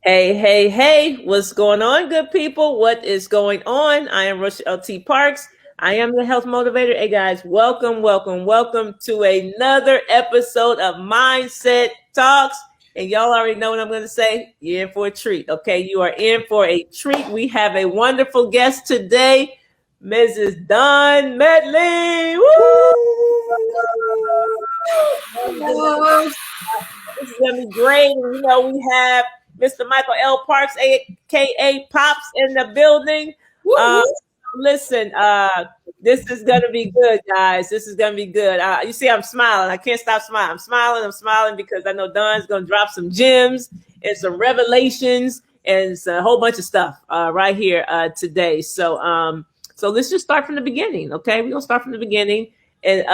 Hey, hey, hey, what's going on, good people? What is going on? I am Rochelle T. Parks. I am the health motivator. Hey, guys, welcome, welcome, welcome to another episode of Mindset Talks. And y'all already know what I'm going to say. You're in for a treat, okay? You are in for a treat. We have a wonderful guest today, Mrs. Dawn Medley. Woo! Hello. This is gonna be great. And, we have Mr. Michael L. Parks, aka Pops, in the building. Listen, this is gonna be good, guys. This is gonna be good. You see, I'm smiling. I can't stop smiling. I'm smiling because I know Don's gonna drop some gems and some revelations and it's a whole bunch of stuff right here today. So let's just start from the beginning, okay? We're gonna start from the beginning, and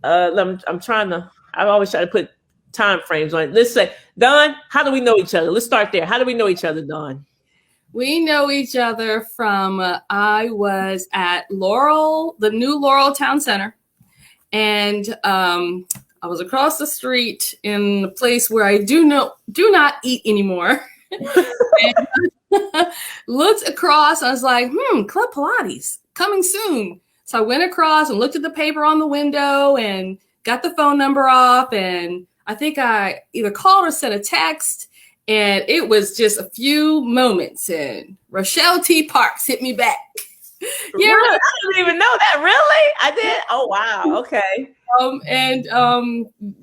I'm trying to. I always try to put time frames on it. Let's say, Dawn, how do we know each other? Let's start there. How do we know each other, Dawn? We know each other from I was at Laurel, the new Laurel Town Center, and I was across the street in a place where I do not eat anymore. And looked across, I was like, Club Pilates coming soon. So I went across and looked at the paper on the window and got the phone number off, and I think I either called or sent a text, and it was just a few moments, and Rochelle T. Parks hit me back. Yeah, really? I didn't even know that. Really? I did? Oh, wow. Okay.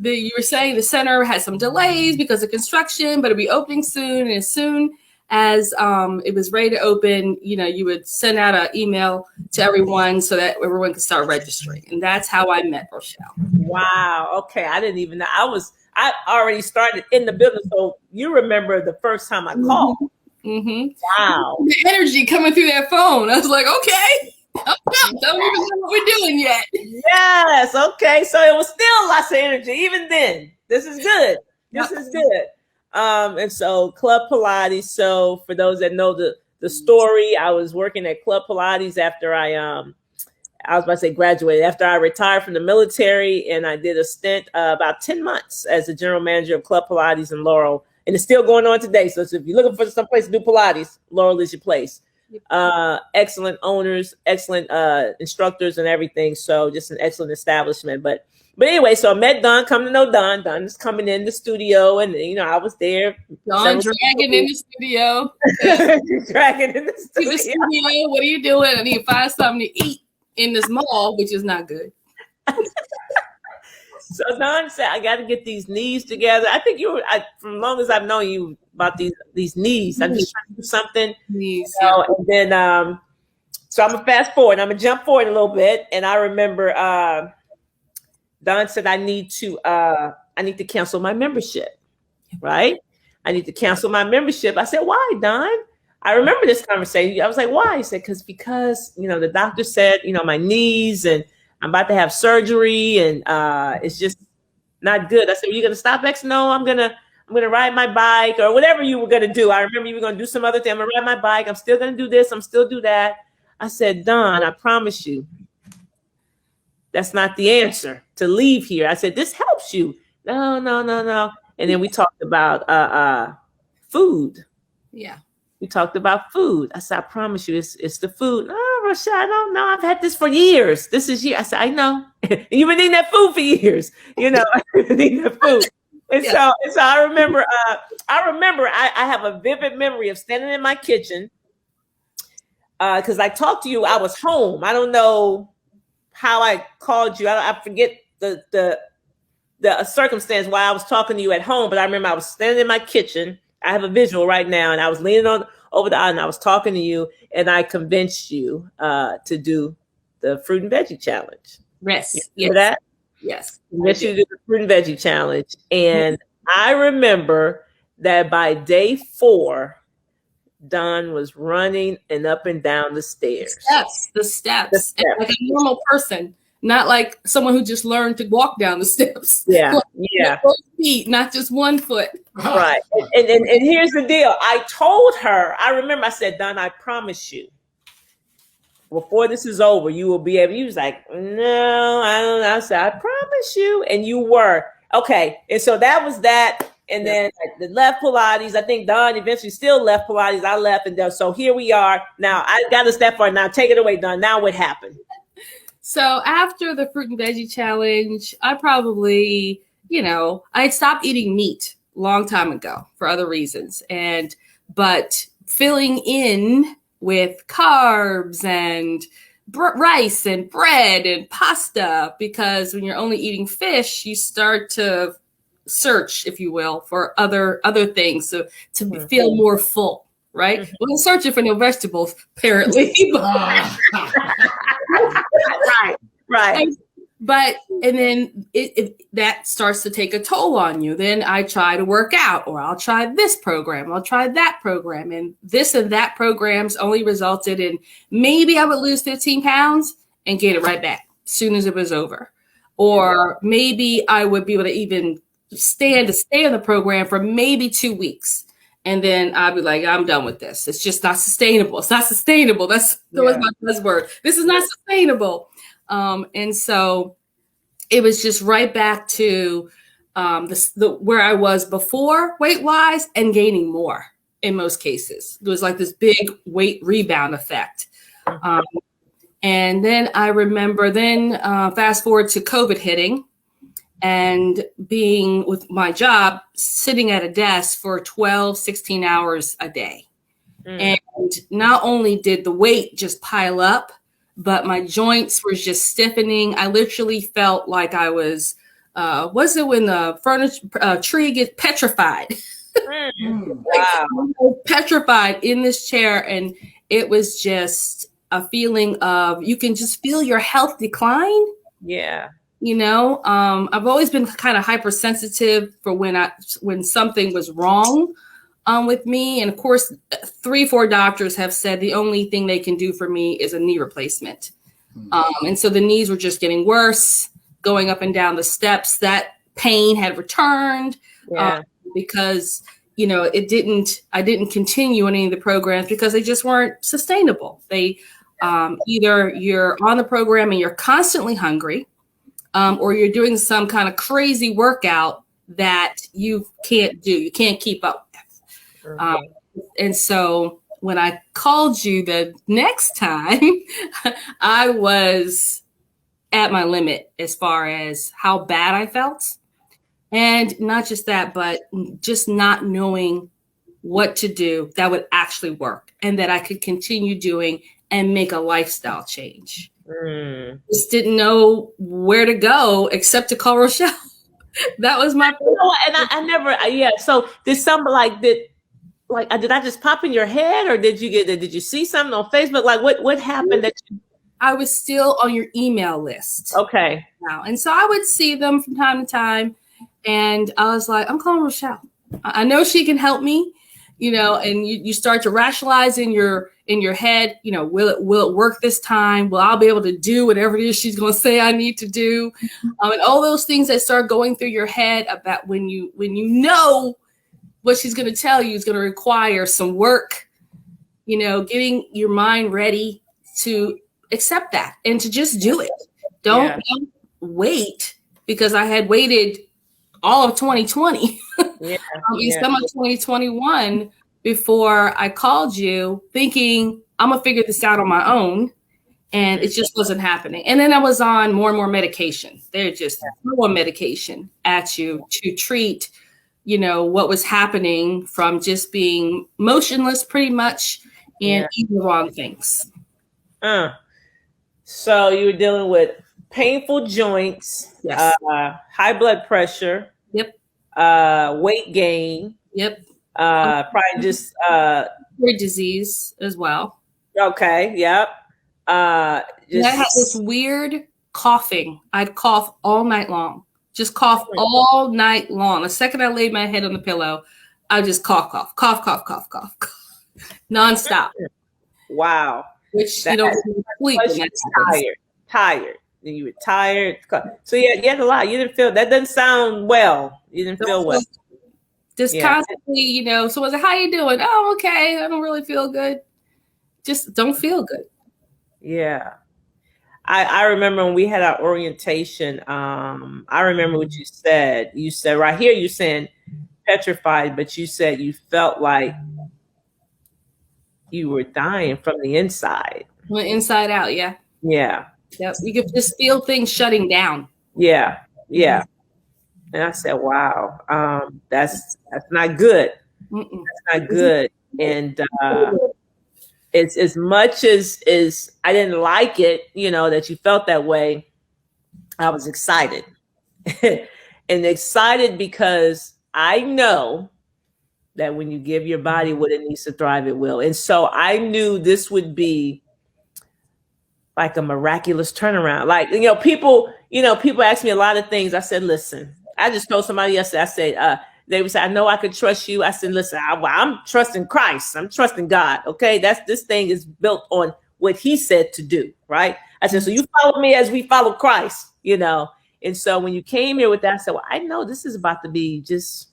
You were saying the center had some delays because of construction, but it'll be opening soon, and as soon as it was ready to open, you would send out an email to everyone so that everyone could start registering. And that's how I met Rochelle. Wow. Okay. I didn't even know. I already started in the building. So you remember the first time I called. Mm-hmm. Wow. The energy coming through that phone. I was like, okay. Don't even know what we're doing yet. Yes. Okay. So it was still lots of energy even then. This is good. This is good. And so Club Pilates. So for those that know the story, I was working at Club Pilates after I was about to say graduated, after I retired from the military, and I did a stint about 10 months as the general manager of Club Pilates in Laurel, and it's still going on today. So if you're looking for some place to do Pilates, Laurel is your place. Excellent owners, excellent instructors and everything. So just an excellent establishment. But anyway, so I met Dawn, come to know Dawn. Dawn is coming in the studio, and I was there. Dawn dragging in the studio. Dragging in the studio. What are you doing? I need to find something to eat in this mall, which is not good. So Dawn said, I got to get these knees together. I think from as long as I've known you about these knees, I'm just trying to do something. Knees, And then, so I'm going to fast forward. I'm going to jump forward a little bit. And I remember Dawn said, I need to cancel my membership, right? I need to cancel my membership. I said, why, Dawn? I remember this conversation. I was like, why? He said, because the doctor said, my knees, and I'm about to have surgery, and it's just not good. I said, are you going to stop X? No, I'm going to ride my bike, or whatever you were going to do. I remember you were going to do some other thing. I'm going to ride my bike. I'm still going to do this. I'm still do that. I said, Dawn, I promise you, that's not the answer to leave here. I said, this helps you. No. And then we talked about food. Yeah. We talked about food. I said, I promise you, it's the food. No, Rochelle, I don't know. I've had this for years. This is years. I said, I know. You've been eating that food for years. You've been eating that food. And so I remember, I have a vivid memory of standing in my kitchen. Because I talked to you, I was home. I don't know how I called you. I forget the circumstance why I was talking to you at home, but I remember I was standing in my kitchen. I have a visual right now, and I was leaning over the aisle, and I was talking to you, and I convinced you to do the fruit and veggie challenge. Yes. You remember that? Yes. Convinced you to do the fruit and veggie challenge, and I remember that by day 4, Dawn was running and up and down the stairs. The steps. And like a normal person. Not like someone who just learned to walk down the steps. Yeah. Both feet, not just one foot. Right. And here's the deal. I told her, I remember I said, Dawn, I promise you, before this is over, you will be able. You was like, no, I don't know. I said, I promise you. And you were. Okay. And so that was that. And then I left Pilates. I think Dawn eventually still left Pilates. I left, and so here we are. Now I got us that far. Now take it away, Dawn. Now what happened? So after the fruit and veggie challenge, I probably, I had stopped eating meat a long time ago for other reasons. But filling in with carbs and rice and bread and pasta, because when you're only eating fish, you start to search, if you will, for other things to feel more full, right? Mm-hmm. Well, I'm searching for no vegetables, apparently. Right. And then that starts to take a toll on you. Then I try to work out, or I'll try this program, I'll try that program. And this and that programs only resulted in maybe I would lose 15 pounds and get it right back as soon as it was over. Or maybe I would be able to even stay in the program for maybe 2 weeks. And then I'd be like, I'm done with this. It's just not sustainable. It's not sustainable. That was my buzzword. This is not sustainable. And so it was just right back to where I was before weight-wise and gaining more in most cases. It was like this big weight rebound effect. And then I remember fast forward to COVID hitting and being with my job, sitting at a desk for 12, 16 hours a day. And not only did the weight just pile up, but my joints were just stiffening. I literally felt like I was, was it when the tree gets petrified? Wow. Petrified in this chair. And it was just a feeling of, you can just feel your health decline. Yeah. I've always been kind of hypersensitive for when something was wrong with me. And of course, 3-4 doctors have said the only thing they can do for me is a knee replacement. And so the knees were just getting worse, going up and down the steps. That pain had returned because, I didn't continue any of the programs because they just weren't sustainable. They either you're on the program and you're constantly hungry, or you're doing some kind of crazy workout that you can't do. You can't keep up with. And so when I called you the next time, I was at my limit as far as how bad I felt. And not just that, but just not knowing what to do that would actually work and that I could continue doing and make a lifestyle change. Just didn't know where to go except to call Rochelle. That was my and I never so did somebody did I just pop in your head, or did you see something on Facebook? Like what happened that I was still on your email list. Okay. Now. And so I would see them from time to time, and I was like, I'm calling Rochelle. I know she can help me, and you start to rationalize in your head, will it work this time? Will I be able to do whatever it is she's going to say I need to do? And all those things that start going through your head about when you know what she's going to tell you is going to require some work, getting your mind ready to accept that and to just do it. Don't wait, because I had waited all of 2020, some of 2021 before I called you, thinking I'm going to figure this out on my own. And it just wasn't happening. And then I was on more and more medication. They're just throwing medication at you to treat what was happening from just being motionless pretty much and eating the wrong things. So you were dealing with painful joints, high blood pressure, weight gain, probably just respiratory disease as well. Okay, yep. I had this weird coughing. I'd cough all night long. Just cough all night long. The second I laid my head on the pillow, I just cough, nonstop. Wow. Which sleep. Tired. Then you were tired. So you had a lot. You didn't feel that. Doesn't sound well. You didn't feel well. Just constantly, someone's like, "How you doing?" "Oh, okay. I don't really feel good." Just don't feel good. Yeah. I remember when we had our orientation, I remember what you said. You said right here, you're saying petrified, but you said you felt like you were dying from the inside. Went inside out. Yeah. Yeah. Yep. You could just feel things shutting down. Yeah. Yeah. And I said, wow, that's not good. Mm-mm. That's not good. And it's as much as I didn't like it, that you felt that way. I was excited and excited because I know that when you give your body what it needs to thrive, it will. And so I knew this would be like a miraculous turnaround. Like, people ask me a lot of things. I said, listen, I just told somebody yesterday, I said, they would say, I know I could trust you. I said, listen, I'm trusting Christ. I'm trusting God. Okay. This thing is built on what he said to do. Right. I said, so you follow me as we follow Christ, And so when you came here with that, I said, well, I know this is about to be just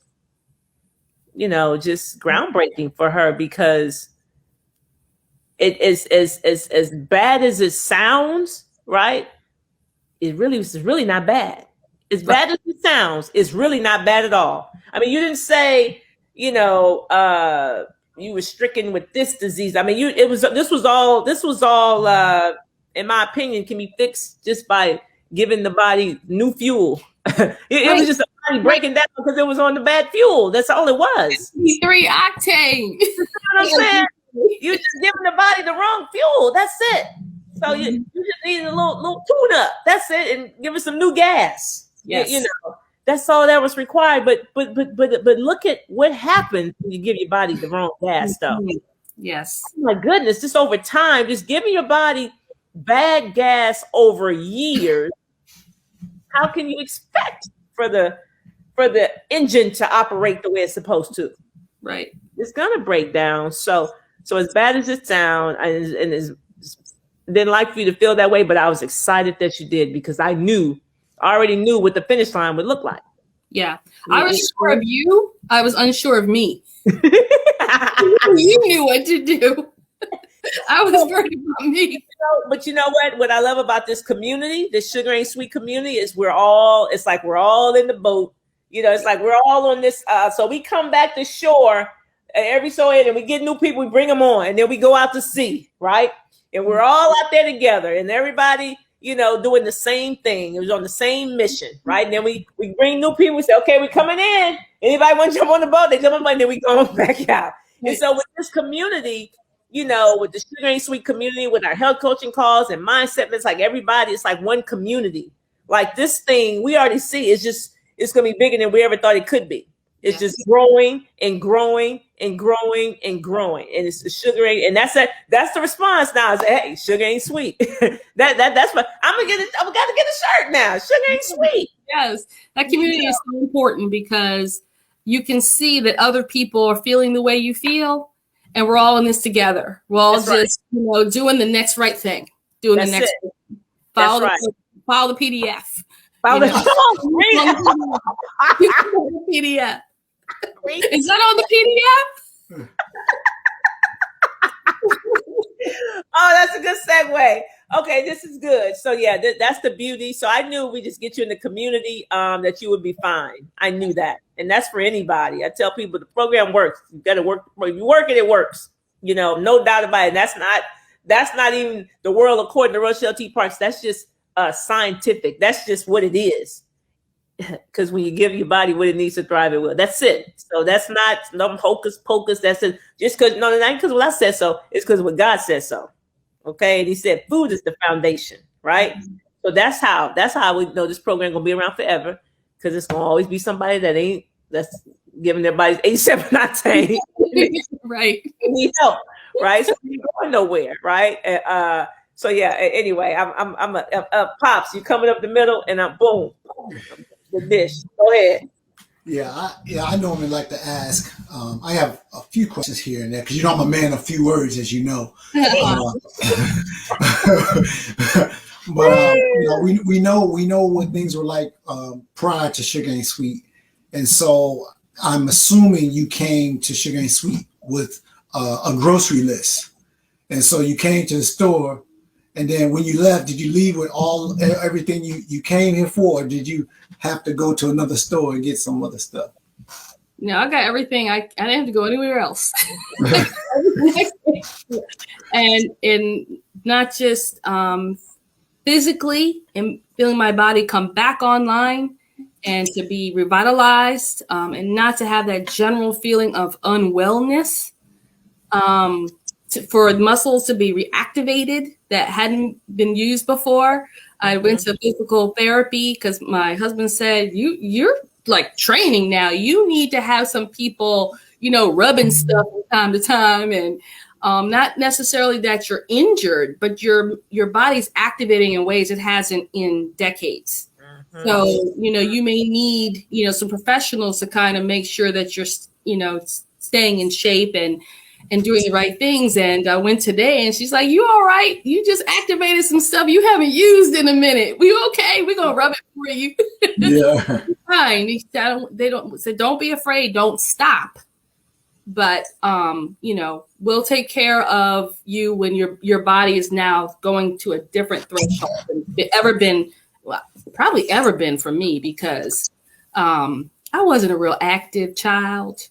groundbreaking for her, because it is as bad as it sounds, right? It's really not bad. As bad as it sounds, it's really not bad at all. I mean, you didn't say, you were stricken with this disease. I mean, this was all, in my opinion, can be fixed just by giving the body new fuel. It was just a body breaking down because it was on the bad fuel. That's all it was. 3 octane. You know what I'm saying? You're just giving the body the wrong fuel. That's it. So you just need a little tune up. That's it, and give it some new gas. Yes. That's all that was required. But look at what happens when you give your body the wrong gas, though. Yes. Oh my goodness, just over time, just giving your body bad gas over years. How can you expect for the engine to operate the way it's supposed to? Right. It's gonna break down. So as bad as it sounds, and didn't like for you to feel that way, but I was excited that you did, because I already knew what the finish line would look like. Yeah. I was sure of you. I was unsure of me. You knew what to do. I was worried about me. But you know what? What I love about this community, this Sugar Ain't Sweet community, is we're all in the boat. It's like we're all on this. So we come back to shore every so often, and we get new people, we bring them on, and then we go out to sea, right? And we're all out there together, and everybody, doing the same thing. It was on the same mission, right? And then we bring new people. We say, okay, we're coming in. Anybody want to jump on the boat? They jump on the boat, and then we go back out. And so with this community, with the Sugar Ain't Sweet community, with our health coaching calls and mindset, it's like everybody, it's like one community. Like this thing, we already see it's going to be bigger than we ever thought it could be. It's just growing and growing and growing and growing. And it's the sugar ain't, and that's the response now. Is hey, sugar ain't sweet. that's what I'm gonna get a shirt now. Sugar ain't sweet. Yes. That community is so important, because you can see that other people are feeling the way you feel, and we're all in this together. We're all doing the next right thing. Doing that's the next it. file That's the, right. file the PDF. File the PDF. Is that on the PDF? Oh, that's a good segue. Okay, this is good. So yeah, that's the beauty. So I knew we just get you in the community, that you would be fine. I knew that, and that's for anybody. I tell people the program works. You got to work. If you work it, it works. No doubt about it. And that's not even the world according to Rochelle T. Parks. That's just scientific. That's just what it is. Because when you give your body what it needs to thrive, it will. That's it. So that's not no hocus pocus. That's it. Just because not because what I said so. It's because what God said so. Okay, and He said food is the foundation, right? So that's how we know this program gonna be around forever. Because it's gonna always be somebody that's giving their bodies 87 octane. Right. Need help, right? So you're going nowhere, right? So yeah. Anyway, I'm a pops. You coming up the middle, and I'm boom. The dish. Go ahead. Yeah, I normally like to ask. I have a few questions here and there because I'm a man of few words, as you know. But we know what things were like prior to Sugar Ain't Sweet, and so I'm assuming you came to Sugar Ain't Sweet with a grocery list, and so you came to the store. And then when you left, did you leave with everything you came here for, or did you have to go to another store and get some other stuff? I got everything. I didn't have to go anywhere else. and not just physically and feeling my body come back online and to be revitalized, and not to have that general feeling of unwellness, for muscles to be reactivated that hadn't been used before. I went to physical therapy because my husband said, you're like training now. You need to have some people, rubbing stuff from time to time, and not necessarily that you're injured, but your body's activating in ways it hasn't in decades. So, you may need, some professionals to kind of make sure that you're, staying in shape and doing the right things. And I went today and she's like, you all right? You just activated some stuff you haven't used in a minute. We okay? We're going to rub it for you. Yeah. Fine. They don't say, don't be afraid. Don't stop. But, we'll take care of you when your body is now going to a different threshold than probably ever been for me, because I wasn't a real active child.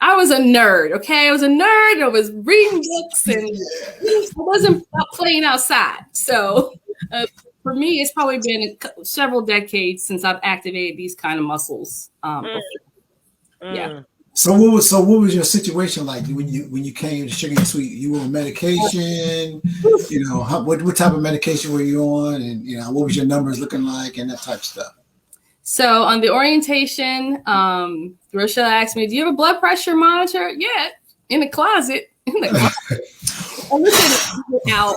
I was a nerd. Okay. I was a nerd. I was reading books and I wasn't playing outside. So for me, it's probably been several decades since I've activated these kind of muscles. Yeah. So what was your situation like when you came to Sugar and Sweet? You were on medication, what type of medication were you on, and what was your numbers looking like and that type of stuff? So on the orientation, Rochelle asked me, do you have a blood pressure monitor? Yeah, in the closet. I'm out.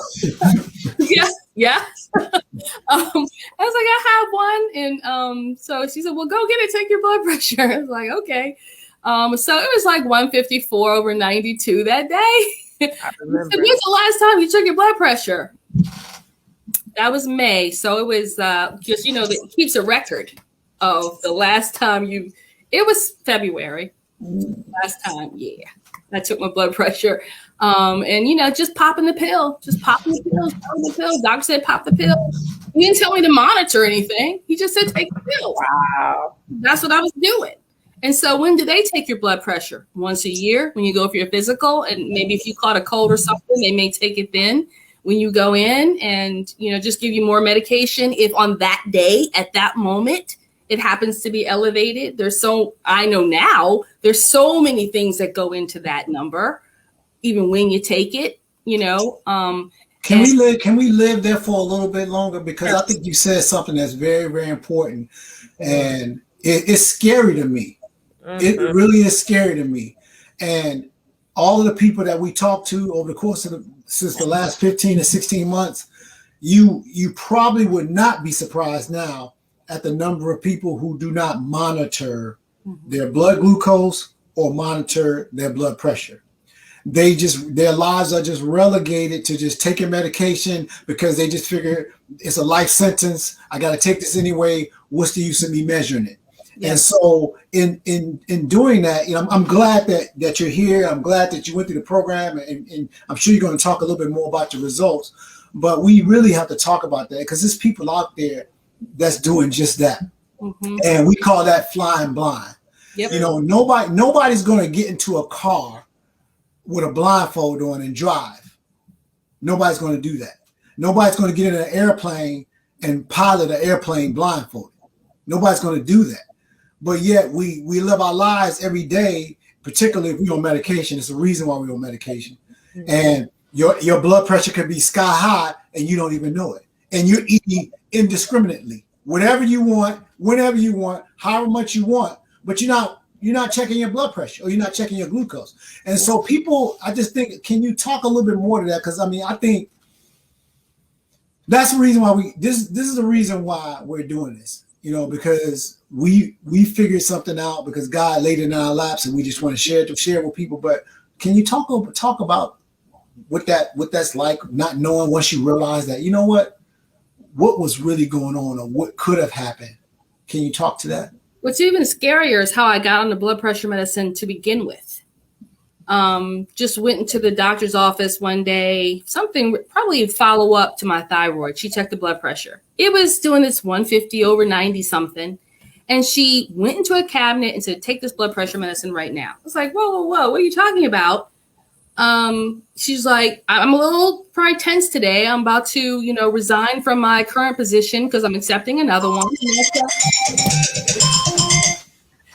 Yeah. I was like, I have one. And so she said, well, go get it, take your blood pressure. I was like, okay. So it was like 154 over 92 that day. I remember. So when's the last time you took your blood pressure? That was May. So it was just, it keeps a record of the last time it was February. Last time, yeah. I took my blood pressure. And, just popping the pill. Just popping the pill. Doctor said, pop the pill. He didn't tell me to monitor anything. He just said, take the pill. Wow. That's what I was doing. And so when do they take your blood pressure? Once a year when you go for your physical, and maybe if you caught a cold or something, they may take it then when you go in and, just give you more medication. If on that day, at that moment, it happens to be elevated. I know now there's so many things that go into that number, even when you take it, Can we live there for a little bit longer? Because I think you said something that's very, very important, and it's scary to me. It really is scary to me. And all of the people that we talked to over the course of since the last 15 to 16 months, you probably would not be surprised now at the number of people who do not monitor their blood glucose or monitor their blood pressure. Their lives are just relegated to just taking medication because they just figure it's a life sentence. I got to take this anyway. What's the use of me measuring it? Yes. And so in doing that, I'm glad that you're here. I'm glad that you went through the program, and I'm sure you're going to talk a little bit more about the results. But we really have to talk about that because there's people out there that's doing just that. And we call that flying blind. Yep. Nobody's going to get into a car with a blindfold on and drive. Nobody's going to do that. Nobody's going to get in an airplane and pilot an airplane blindfolded. Nobody's going to do that. But yet we live our lives every day, particularly if we're on medication. It's the reason why we're on medication. And your blood pressure could be sky high and you don't even know it. And you're eating indiscriminately, whatever you want, whenever you want, however much you want, but you're not checking your blood pressure or you're not checking your glucose. And so people, I just think, can you talk a little bit more to that? Because I think that's the reason why this is the reason why we're doing this, because we figured something out because God laid it in our laps and we just want to share it with people. But can you talk about what that's like, not knowing once you realize that, what was really going on or what could have happened? Can you talk to that? What's even scarier is how I got on the blood pressure medicine to begin with. Just went into the doctor's office one day, something probably follow up to my thyroid. She checked the blood pressure. It was doing this 150 over 90 something. And she went into a cabinet and said, take this blood pressure medicine right now. I was like, whoa, what are you talking about? She's like, I'm a little probably tense today. I'm about to, resign from my current position because I'm accepting another one.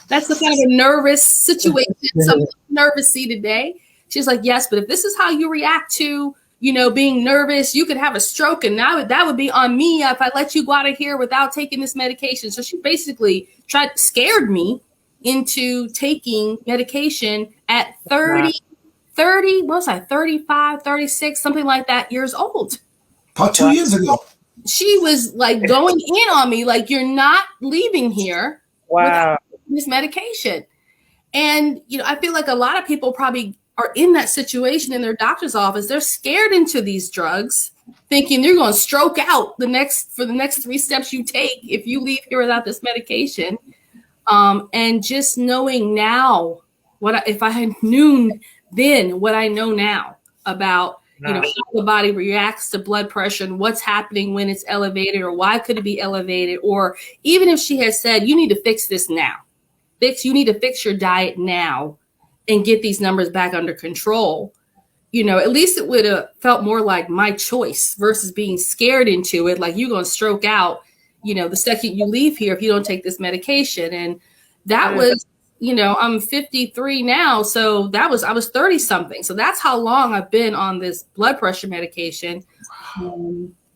That's the kind of a nervous situation. So I'm nervous-y today. She's like, yes, but if this is how you react to, being nervous, you could have a stroke, and that would be on me if I let you go out of here without taking this medication. So she basically scared me into taking medication at 30, what was I, 35, 36, something like that, years old. About 2 years ago. She was like going in on me, like, you're not leaving here without this medication. And, I feel like a lot of people probably are in that situation in their doctor's office. They're scared into these drugs, thinking they're going to stroke out for the next 3 steps you take if you leave here without this medication. And just knowing now if I had known then what I know now about how the body reacts to blood pressure and what's happening when it's elevated, or why could it be elevated, or even if she had said, you need to fix this now. You need to fix your diet now and get these numbers back under control. At least it would have felt more like my choice versus being scared into it. Like, you're going to stroke out, the second you leave here if you don't take this medication. And that was, I'm 53 now. So I was 30 something. So that's how long I've been on this blood pressure medication.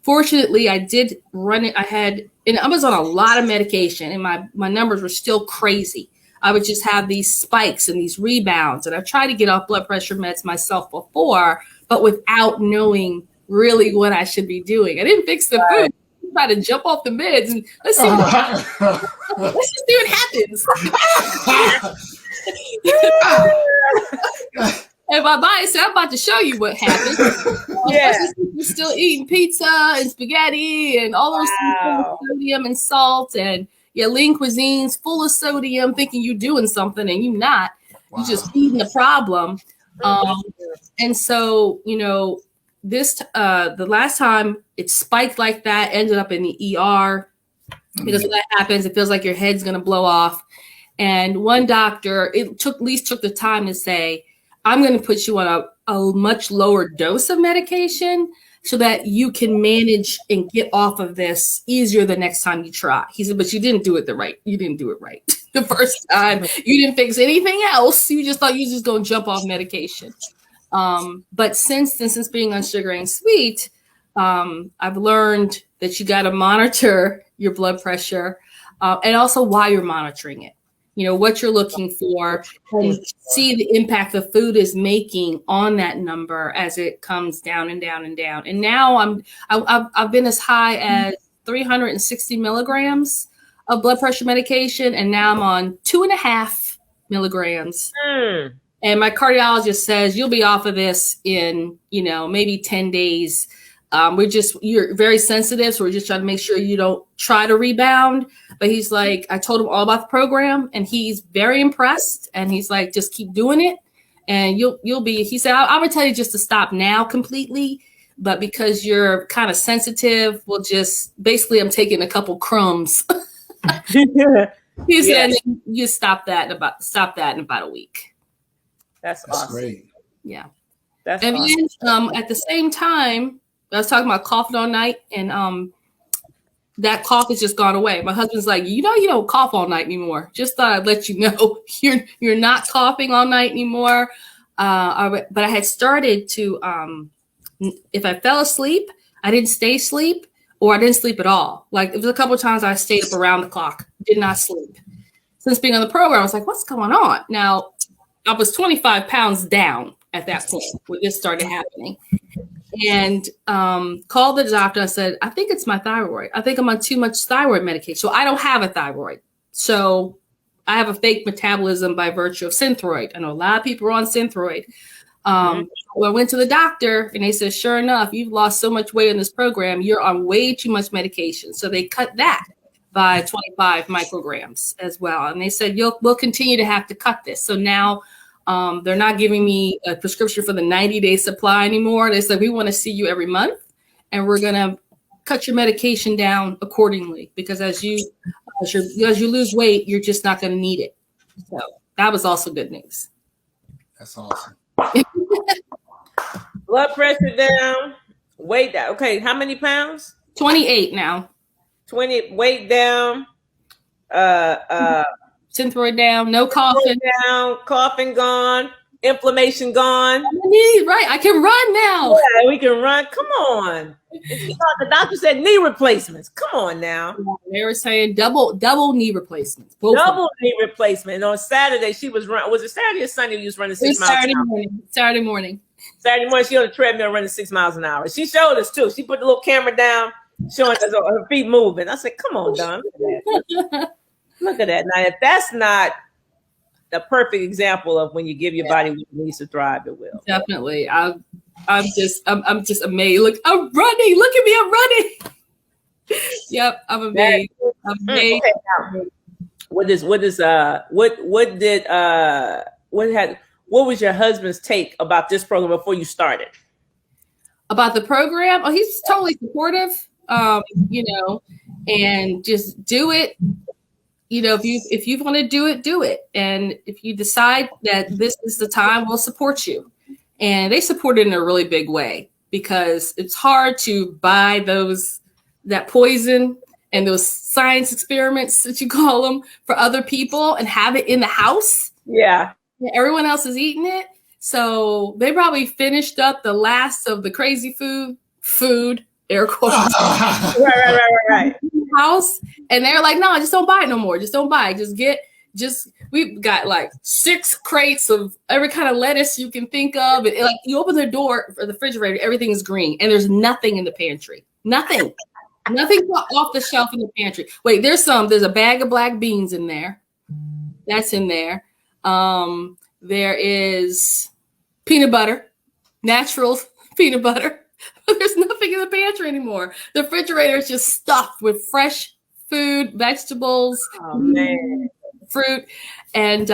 Fortunately, I did run it. I was on a lot of medication, and my numbers were still crazy. I would just have these spikes and these rebounds. And I've tried to get off blood pressure meds myself before, but without knowing really what I should be doing. I didn't fix the food. I'm about to jump off the meds and let's just see what happens. And my body said, I'm about to show you what happens. You're still eating pizza and spaghetti and all those things with sodium and salt, and lean cuisine's full of sodium, thinking you're doing something and you're not. You're just feeding the problem. And so, this the last time it spiked like that, ended up in the ER, because when that happens, it feels like your head's going to blow off. And one doctor, at least took the time to say, I'm going to put you on a much lower dose of medication so that you can manage and get off of this easier the next time you try. He said, but you didn't do it right the first time. You didn't fix anything else. You just thought you were just going to jump off medication. But since being on Sugar Ain't Sweet, I've learned that you got to monitor your blood pressure, and also why you're monitoring it. What you're looking for, and see the impact the food is making on that number as it comes down and down and down. And now I've been as high as 360 milligrams of blood pressure medication, and now I'm on 2.5 milligrams. And my cardiologist says you'll be off of this in maybe 10 days. You're very sensitive, so we're just trying to make sure you don't try to rebound. But he's like, I told him all about the program, and he's very impressed. And he's like, just keep doing it, and you'll be. He said, I would tell you just to stop now completely, but because you're kind of sensitive, we'll just basically I'm taking a couple crumbs. He said, you stop that in about a week. That's awesome. Great. Yeah. That's and awesome. then at the same time, I was talking about coughing all night, and that cough has just gone away. My husband's like, you don't cough all night anymore. Just thought I'd let you know you're not coughing all night anymore. But I had started to, if I fell asleep, I didn't stay asleep, or I didn't sleep at all. Like, it was a couple of times I stayed up around the clock, did not sleep. Since being on the program, I was like, what's going on? Now, I was 25 pounds down at that point when this started happening. And called the doctor. I said, I think it's my thyroid. I think I'm on too much thyroid medication. So I don't have a thyroid. So I have a fake metabolism by virtue of Synthroid. I know a lot of people are on Synthroid. Well, I went to the doctor, and they said, sure enough, you've lost so much weight in this program. You're on way too much medication. So they cut that by 25 micrograms as well. And they said, we'll continue to have to cut this. So now they're not giving me a prescription for the 90-day supply anymore. They said, we want to see you every month, and we're going to cut your medication down accordingly. Because as you As you lose weight, you're just not going to need it. So that was also good news. That's awesome. Blood pressure down, weight down. Okay, how many pounds? 28 now. 20, weight down, synthroid down, no coughing. Down, coughing gone, inflammation gone. Right, I can run now. Yeah, we can run. Come on. The doctor said knee replacements. Come on now. They were saying double knee replacements. Double knee replacement. And on Saturday, she was running. Was it Saturday or Sunday? You was running 6 miles an hour. Saturday morning. Saturday morning, she on the treadmill running 6 miles an hour. She showed us too. She put the little camera down, showing us her feet moving. I said, "Come on, Dawn, look at that." Look at that. Now, if that's not the perfect example of when you give your body what it needs to thrive, it will. Definitely. I'm just amazed. Look, I'm running. Look at me, I'm running. Yep, I'm amazed. I'm amazed. Okay, what was your husband's take about this program before you started? About the program? Oh, he's totally supportive. And just do it. If you want to do it. And if you decide that this is the time, we'll support you. And they support it in a really big way because it's hard to buy that poison and those science experiments that you call them for other people and have it in the house. Yeah. Everyone else is eating it. So they probably finished up the last of the crazy food, air quotes. Right. House. And they're like, no, just don't buy it no more. Just don't buy it. We've got like 6 crates of every kind of lettuce you can think of. And like you open the door for the refrigerator, everything is green and there's nothing in the pantry. Nothing off the shelf in the pantry. Wait, there's a bag of black beans in there. That's in there. There is peanut butter, natural peanut butter. There's nothing in the pantry anymore. The refrigerator is just stuffed with fresh food, vegetables, fruit, and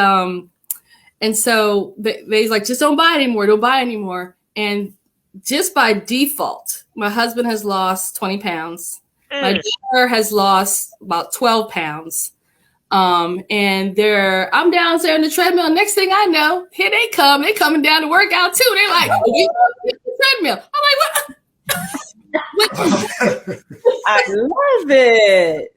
so they's like, just don't buy it anymore. Don't buy it anymore. And just by default, my husband has lost 20 pounds. My daughter has lost about 12 pounds. I'm downstairs on the treadmill. Next thing I know, here they come. They're coming down to work out too. They're like, treadmill. I'm like, what? I love it.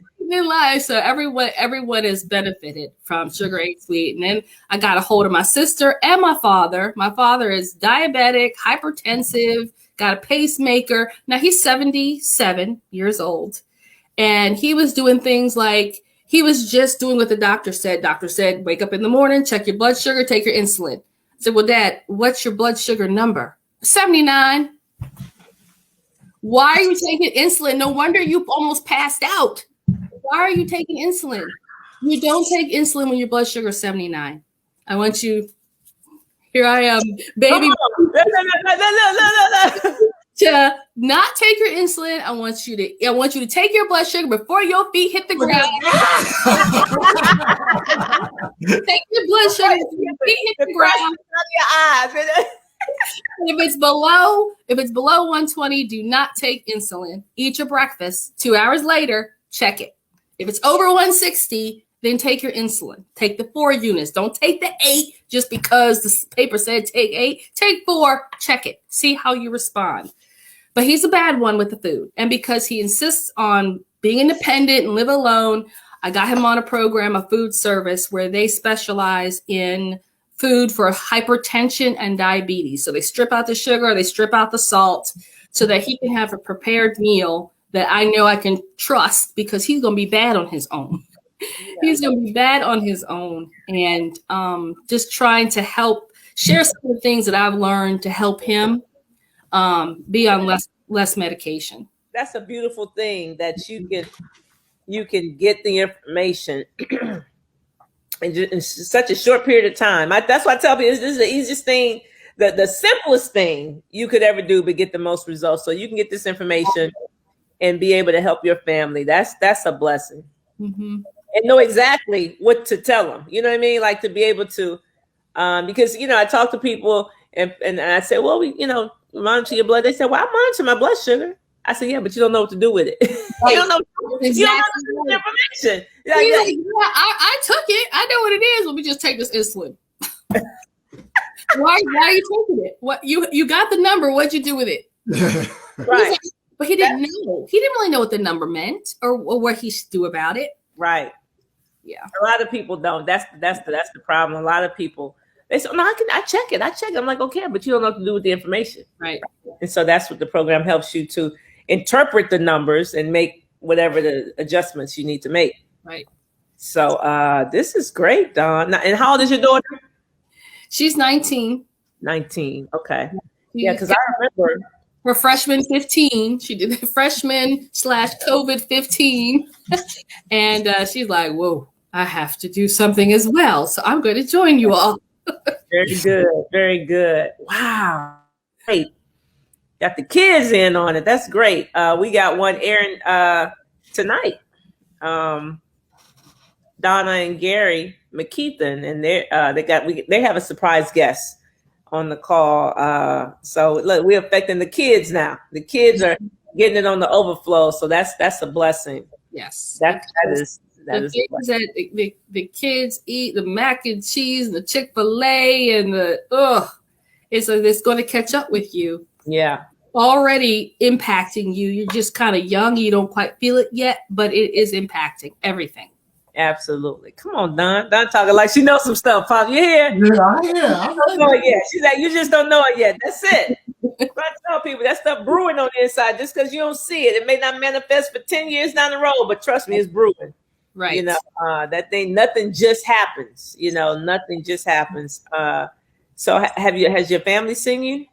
So everyone is benefited from Sugar Ain't Sweet. And then I got a hold of my sister and my father. My father is diabetic, hypertensive, got a pacemaker. Now he's 77 years old. And he was doing things like, he was just doing what the doctor said. Doctor said, wake up in the morning, check your blood sugar, take your insulin. I said, well, Dad, what's your blood sugar number? 79. Why are you taking insulin? No wonder you almost passed out. Why are you taking insulin? You don't take insulin when your blood sugar is 79. I want you, here I am, baby. To not take your insulin, I want you to take your blood sugar before your feet hit the ground. Take your blood sugar before your feet hit the ground. If it's below 120, do not take insulin. Eat your breakfast. 2 hours later, check it. If it's over 160, then take your insulin. Take the 4 units. Don't take the 8 just because the paper said take 8. Take 4. Check it. See how you respond. But he's a bad one with the food. And because he insists on being independent and live alone, I got him on a program, a food service, where they specialize in food for hypertension and diabetes. So they strip out the sugar, they strip out the salt so that he can have a prepared meal that I know I can trust because he's going to be bad on his own. Yeah. He's going to be bad on his own. And just trying to help share some of the things that I've learned to help him be on less medication. That's a beautiful thing that you can get the information in such a short period of time. That's why I tell people this is the easiest thing, the simplest thing you could ever do, but get the most results. So you can get this information and be able to help your family. That's a blessing. Mm-hmm. And know exactly what to tell them. You know what I mean? Like to be able to, because I talk to people and I say, well, monitor your blood. They say, well, I monitor my blood sugar. I said, yeah, but you don't know what to do with it. Right. You don't know Exactly. you don't know what to do with the information. He's like, yeah, I took it. I know what it is. Let me just take this insulin. Why are you taking it? What you got the number? What'd you do with it? Right. Like, but he didn't know. He didn't really know what the number meant or what he should do about it. Right. Yeah. A lot of people don't. That's the problem. A lot of people, they say, no, I check it. I'm like, okay, but you don't know what to do with the information. Right. And so that's what the program helps you to interpret the numbers and make whatever the adjustments you need to make. Right. So this is great, Dawn. And how old is your daughter? She's 19. 19. Okay. Yeah, because I remember her freshman 15. She did the freshman / COVID 15. And she's like, whoa, I have to do something as well. So I'm going to join you all. Very good. Very good. Wow. Great. Got the kids in on it. That's great. We got one airing tonight. Donna and Gary McKeithen, and they have a surprise guest on the call. So look, we're affecting the kids now. The kids are getting it on the overflow. So that's a blessing. Yes. That is the kids eat the mac and cheese and the Chick-fil-A and it's going to catch up with you. Yeah. Already impacting you. You're just kind of young. You don't quite feel it yet, but it is impacting everything. Absolutely. Come on, Dawn. Dawn talking like she knows some stuff, Pop. You hear? Yeah, I don't know it yet. She's like, you just don't know it yet. That's it. I tell people that stuff brewing on the inside just because you don't see it. It may not manifest for 10 years down the road, but trust me, it's brewing. Right. You know, that thing, nothing just happens. You know, nothing just happens. So has your family seen you?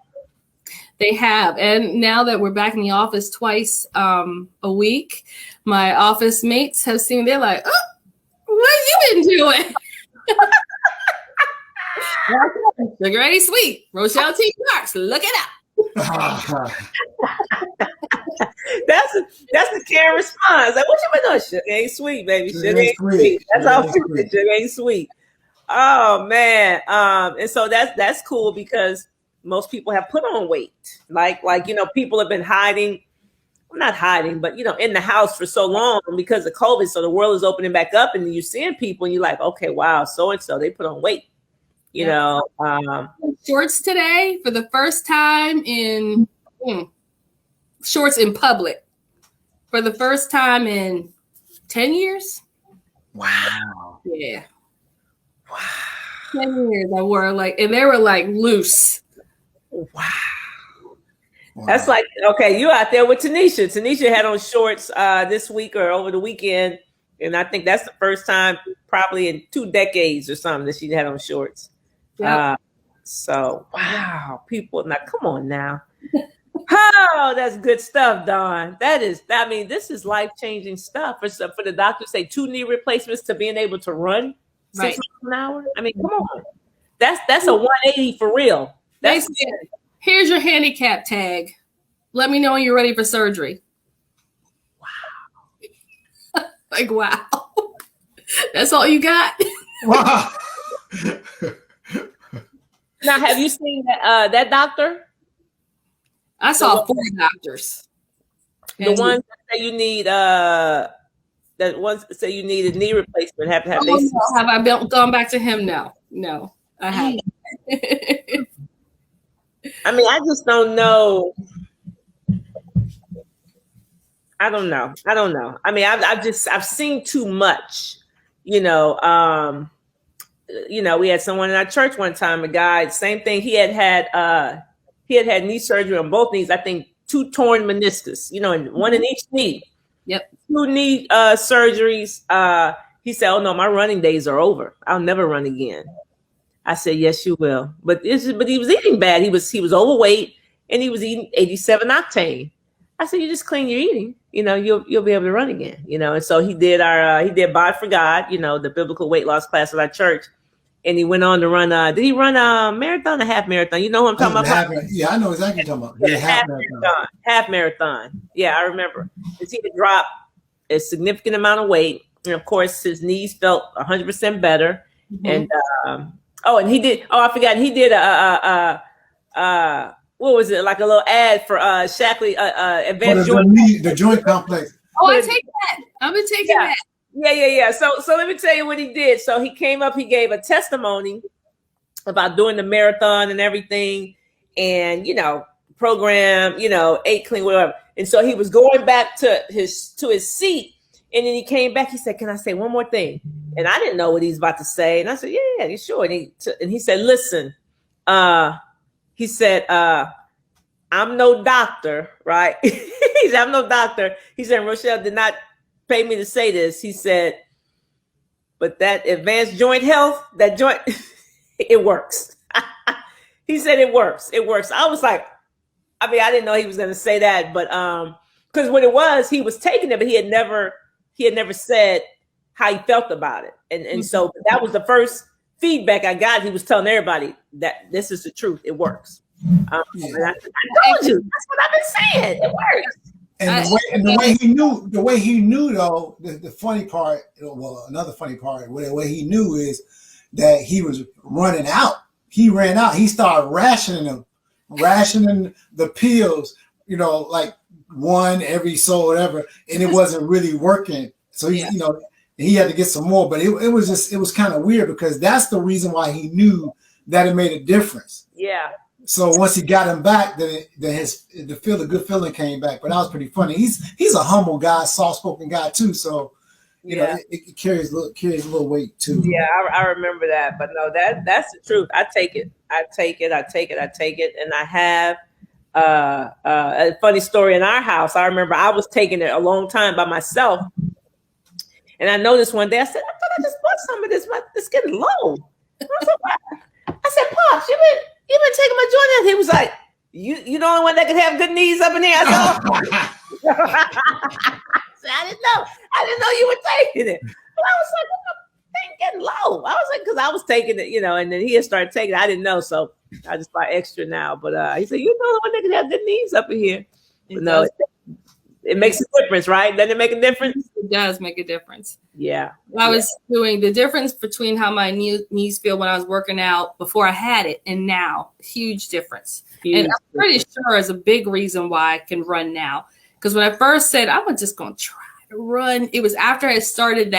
They have. And now that we're back in the office twice a week, my office mates have seen, they're like, oh, what have you been doing? Sugar ain't sweet. Rochelle T. Clarks, look it up. That's the Karen response. Like, what you been doing? Sugar ain't sweet, baby. Sugar ain't sweet. That's all. Sugar ain't sweet. Oh man. And so that's cool because most people have put on weight. Like people have been hiding. Not hiding, but in the house for so long because of COVID. So the world is opening back up, and you're seeing people, and you're like, okay, wow, so and so they put on weight. You know, shorts today for the first time in shorts in public for the first time in 10 years. Wow. Yeah. Wow. 10 years I wore and they were loose. Wow. That's like, okay, you out there with Tanisha. Tanisha had on shorts this week or over the weekend. And I think that's the first time probably in 2 decades or something that she had on shorts. Yep. So, wow, people, now come on now. Oh, that's good stuff, Dawn. This is life-changing stuff. For the doctor to say 2 knee replacements to being able to run 6 miles an hour. I mean, come on. That's a 180 for real. That's Here's your handicap tag. Let me know when you're ready for surgery. Wow. Wow. That's all you got? Wow. Now, have you seen that doctor? I saw 4 doctors. The ones that say you need that ones that say you need a knee replacement. Have I gone back to him? No, I haven't. I mean, I just don't know. I don't know. I mean, I've seen too much, we had someone in our church one time, a guy, same thing. He had knee surgery on both knees. I think 2 torn meniscus, and 1 in each knee. Yep. 2 knee surgeries. He said, "Oh no, my running days are over. I'll never run again." I said, "Yes, you will." But he was eating bad. He was overweight and he was eating 87 octane. I said, "You just clean your eating, you'll be able to run again." And so he did Bod for God, the biblical weight loss class at our church. And he went on to run, did he run a marathon or half marathon? You know what I'm talking about? Yeah, I know exactly what you're talking about. Yeah, half marathon. Yeah, I remember. Because he had dropped a significant amount of weight. And of course, his knees felt 100% better. Mm-hmm. And, I forgot. He did what was it, like a little ad for Shackley advanced joint. The joint complex. Oh, I take that. I've been taking that. Yeah. So let me tell you what he did. So he came up, he gave a testimony about doing the marathon and everything, and program, ate clean, whatever. And so he was going back to his seat, and then he came back. He said, "Can I say one more thing?" And I didn't know what he was about to say, and I said, "Yeah, you sure." And he said, "Listen," he said, "I'm no doctor, right?" He said, "I'm no doctor." He said, "Rochelle did not pay me to say this." He said, "But that advanced joint health, that joint, it works." He said, "It works. It works." I was like, I mean, I didn't know he was going to say that, but because what it was, he was taking it, but he had never said how he felt about it, and so that was the first feedback I got. He was telling everybody that this is the truth. It works. And I told you, that's what I've been saying. It works. And the way he knew though, the funny part, well, another funny part, the way he knew is that he was running out. He ran out. He started rationing the pills, like one every so whatever, and it wasn't really working. So he had to get some more. But it was kind of weird because that's the reason why he knew that it made a difference. Yeah. So once he got him back, then the good feeling came back. But that was pretty funny. He's a humble guy, soft-spoken guy too. So it carries a little weight too. Yeah, I remember that. But no, that's the truth. I take it. And I have a funny story in our house. I remember I was taking it a long time by myself, and I noticed one day I said, "I thought I just bought some of this, but it's getting low." I said, "Pops, you been taking my joint out?" He was like, "You the only one that can have good knees up in here." I said, "I didn't know you were taking it." But I was like, "They ain't getting low." I was like, because I was taking it, and then he had started taking it. I didn't know, so I just buy extra now. But he said, "You know the one that can have good knees up in here." But no, it makes a difference, right? Doesn't it make a difference? It does make a difference. Yeah. I was doing the difference between how my knees feel when I was working out before I had it and now. Huge difference. And I'm pretty sure is a big reason why I can run now. Because when I first said, I'm just going to try to run, it was after I started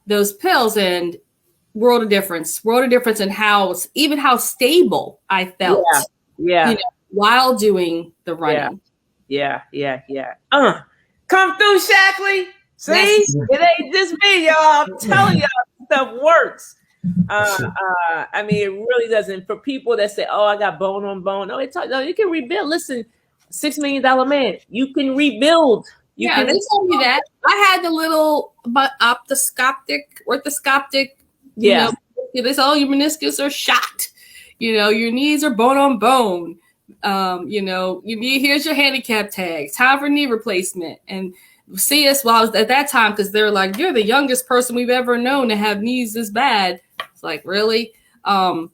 those pills, and world of difference in how stable I felt. Yeah. While doing the running. Yeah. Come through, Shackley. See, it ain't just me, y'all. I'm telling y'all, stuff works. I mean, it really doesn't. For people that say, "Oh, I got bone on bone," no, you can rebuild. Listen, $6 million man, you can rebuild. They told me that. I had the little orthoscopic. Yeah. They said, "Oh, your meniscus are shot. Your knees are bone on bone. Here's your handicap tag. Time for knee replacement." And see us while I was at that time, because they're like, "You're the youngest person we've ever known to have knees this bad." It's like, really? Come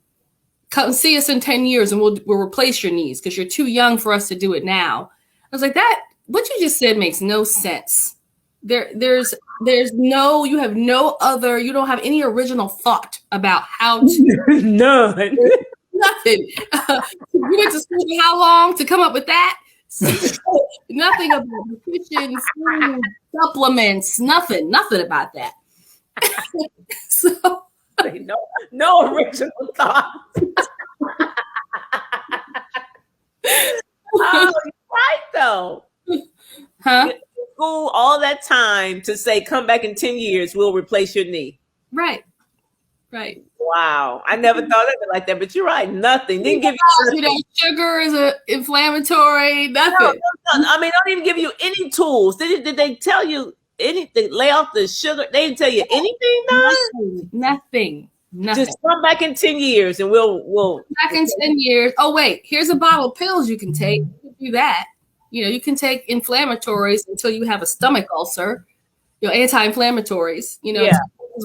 and see us in 10 years and we'll replace your knees because you're too young for us to do it now. I was like, what you just said makes no sense. You don't have any original thought about how to. None. Nothing. You went to school how long to come up with that? Nothing about nutrition, food, supplements, nothing about that. So no original thoughts. Oh, you're right though. Huh? School all that time to say, "Come back in 10 years, we'll replace your knee." Right. Wow, I never thought of it like that. But you're right. Nothing. Didn't give you sugar is an inflammatory. Nothing. No. I mean, don't even give you any tools. Did they tell you anything? Lay off the sugar. They didn't tell you anything. Nothing. Just come back in 10 years and we'll back in 10 years. Oh wait, here's a bottle of pills you can take. You can do that. You can take inflammatories until you have a stomach ulcer. Anti-inflammatories.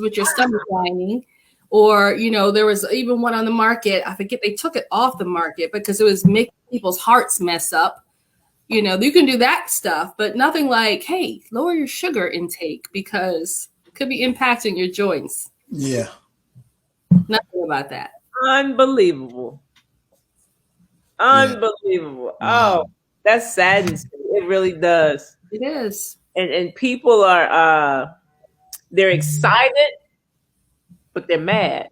With your stomach lining. Or, there was even one on the market. I forget, they took it off the market because it was making people's hearts mess up. You can do that stuff, but nothing like, hey, lower your sugar intake because it could be impacting your joints. Yeah. Nothing about that. Unbelievable. Unbelievable. Oh, that saddens me. It really does. It is. And people are they're excited, but they're mad.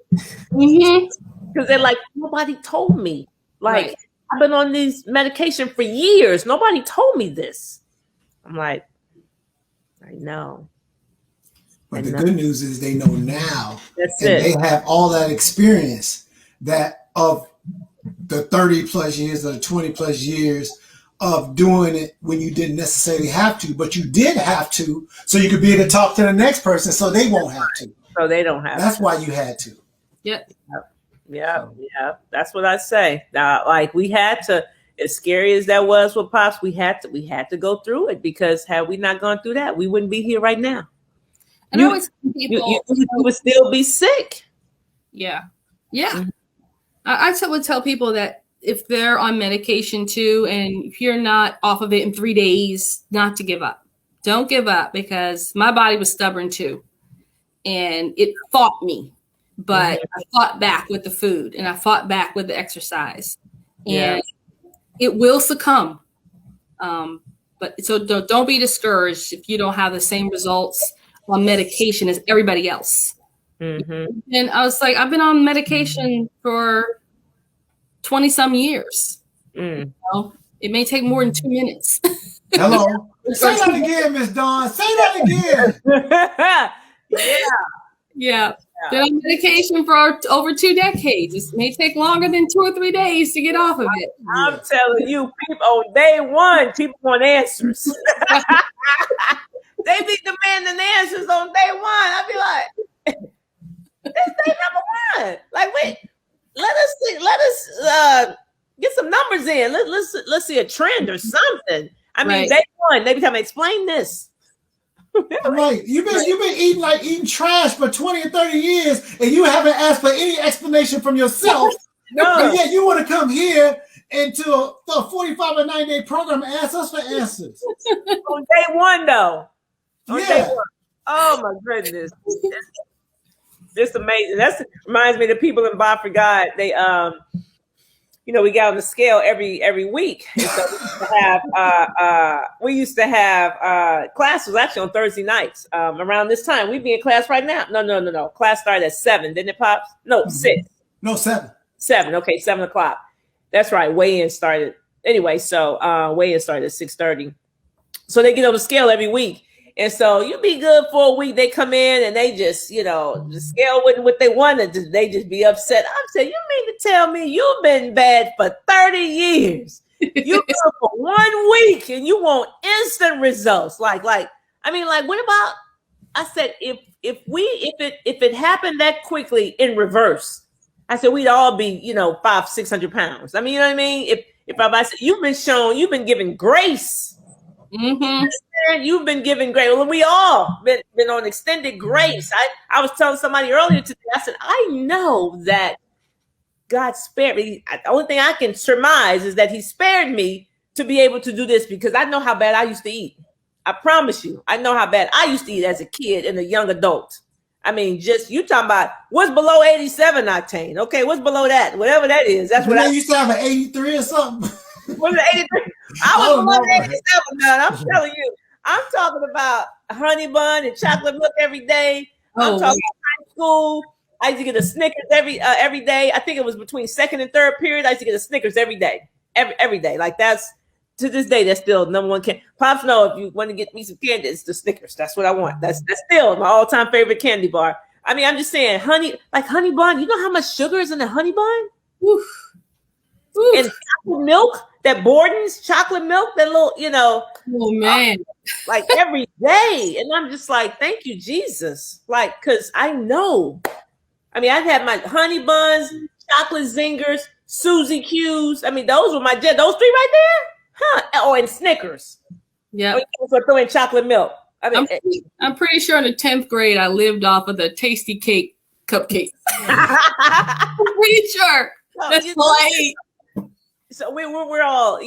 Mm-hmm. Because they're like, nobody told me. Like, Right. I've been on these medication for years. Nobody told me this. I'm like, I know. But the good news is they know now. That's and it. they have all that experience that of the 30 plus years or the 20 plus years of doing it when you didn't necessarily have to, but you did have to, so you could be able to talk to the next person so they won't have to. So they don't have That's to. why you had to. Yep. Yeah. That's what I say. Like we had to, as scary as that was with Pops, we had to go through it, because had we not gone through that, we wouldn't be here right now. And I always tell people, you would still be sick. Yeah. Yeah. Mhm. I would tell people that if they're on medication too, and if you're not off of it in 3 days, not to give up. Don't give up, because my body was stubborn too. And it fought me. But I fought back with the food, and I fought back with the exercise. And it will succumb. But so don't be discouraged if you don't have the same results on medication as everybody else. Mm-hmm. And I was like, I've been on medication for 20 some years. Mm. So it may take more than 2 minutes. Hello. Say that again, Miss Dawn. Say that again. Yeah. Been on medication for over 2 decades. It may take longer than 2 or 3 days to get off of it. I'm telling you, people on day one, people want answers. They be demanding answers on day one. I be like, this day number one. Like, wait, let us get some numbers in. Let's see a trend or something. I mean, day one, they be telling me, explain this. Right. You've been eating trash for 20 or 30 years, and you haven't asked for any explanation from yourself. No. But yet you want to come here into a 45 or 90-day program and ask us for answers. On day one, though. Yeah. Oh my goodness. It's amazing. That reminds me of the people in Bob for God. They we got on the scale every week. And so we used to have class was actually on Thursday nights. Around this time. We'd be in class right now. No. Class started at 7, didn't it, Pops? No, 6. No, 7. 7. Okay, 7 o'clock. That's right. Weigh-in started. Anyway, so weigh-in started at 6:30. So they get on the scale every week. And so you be good for a week. They come in and they just, the scale wasn't what they wanted. They just be upset. I'm saying, you mean to tell me you've been bad for 30 years? You good for 1 week and you want instant results. Like, what about? I said, if it happened that quickly in reverse, I said we'd all be, 500-600 pounds. I mean, you know what I mean? If I said you've been given grace. Mm-hmm. You've been given grace. Well, we all been on extended grace. I was telling somebody earlier today, I said, I know that God spared me. The only thing I can surmise is that he spared me to be able to do this, because I know how bad I used to eat. I promise you, I know how bad I used to eat as a kid and a young adult. I mean, just you talking about what's below 87 octane. Okay, what's below that? Whatever that is. That's what I used to have an 83 or something. Was it 83? I was below 87 now. I'm telling you. I'm talking about honey bun and chocolate milk every day. I'm talking about high school. I used to get a Snickers every day. I think it was between second and third period. I used to get a Snickers every day. Every day. Like that's to this day, that's still number one candy. Pops know if you want to get me some candy, it's the Snickers. That's what I want. That's still my all-time favorite candy bar. I mean, I'm just saying, honey bun. You know how much sugar is in a honey bun? Oof. And chocolate milk, that Borden's chocolate milk, that little, Oh man. Like every day. And I'm just like, thank you, Jesus. Like, because I know. I mean, I've had my honey buns, chocolate zingers, Suzy Q's. I mean, those were those 3 right there? Huh? Oh, and Snickers. Yeah. So throw in chocolate milk. I mean, I'm pretty sure in the 10th grade, I lived off of the Tasty Cake cupcake. I'm pretty sure. That's all I ate. So we're all,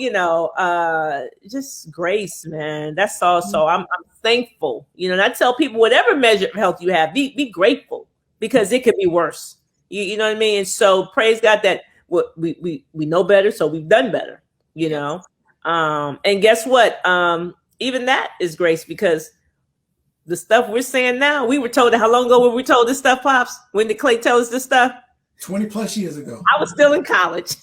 just grace, man. That's all. So I'm thankful, and I tell people, whatever measure of health you have, be grateful, because it could be worse. You know what I mean? And so praise God that we know better, so we've done better, you know. And guess what? Even that is grace, because the stuff we're saying now, we were told how long ago were we told this stuff, Pops? When did Clay tell us this stuff? 20 plus years ago. I was still in college.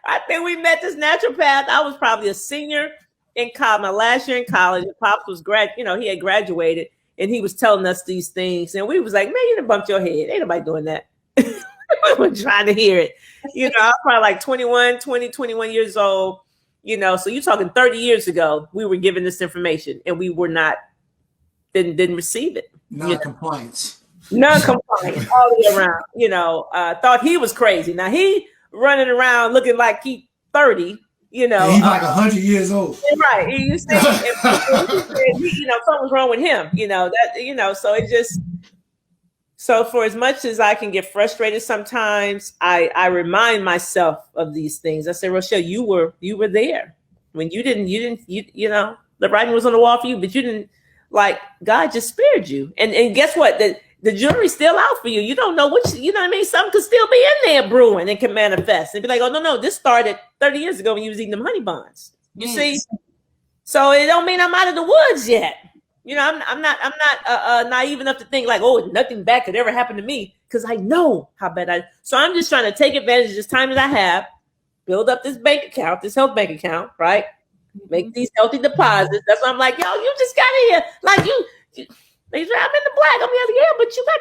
I think we met this naturopath. I was probably a senior in college, my last year in college. Pops was he had graduated, and he was telling us these things. And we was like, man, you done bumped your head. Ain't nobody doing that. We were trying to hear it. You know, I was probably like 21 years old. You know, so you're talking 30 years ago, we were given this information, and we were not, didn't receive it. Non-compliance. Non-compliant all the way around, you know. Thought he was crazy. Now he running around looking like he 30, you know. And he's like 100 years old. Right. You know, something's wrong with him, you know, that, you know, so for as much as I can get frustrated sometimes, I remind myself of these things. I say, Rochelle, you were there when you know, the writing was on the wall for you, but you didn't, like, God just spared you. And guess what? The jury's still out for you. You don't know which, you know what I mean? Something could still be in there brewing and can manifest and be like, oh, no, this started 30 years ago when you was eating them honey buns. You see? So it don't mean I'm out of the woods yet. You know, I'm not naive enough to think like, oh, nothing bad could ever happen to me, because I know how bad so I'm just trying to take advantage of this time that I have, build up this bank account, this health bank account, right? Make these healthy deposits. That's why I'm like, yo, you just got in here. Like I'm in the black. I'm like, yeah, but you got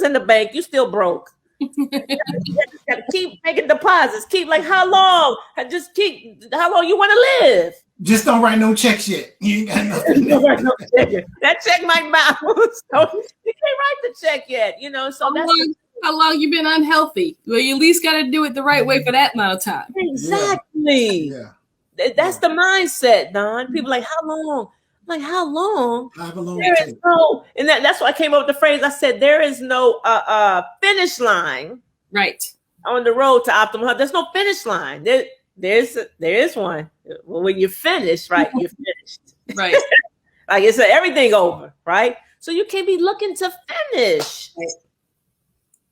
$2 in the bank. You still broke. You gotta keep making deposits. Keep like how long you want to live. Just don't write no checks yet. You ain't got nothing. That check might bounce. So you can't write the check yet. You know, so how long you been unhealthy? Well, you at least got to do it the right way for that amount of time. Exactly. Yeah. That's the mindset, Dawn. People like, how long? I'm like, how long? There is no, and that's why I came up with the phrase. I said, there is no finish line. Right. On the road to optimal health. There's no finish line. There is one. Well, when you're finished, right? You're finished. Right. Like it's everything over, right? So you can't be looking to finish. Right.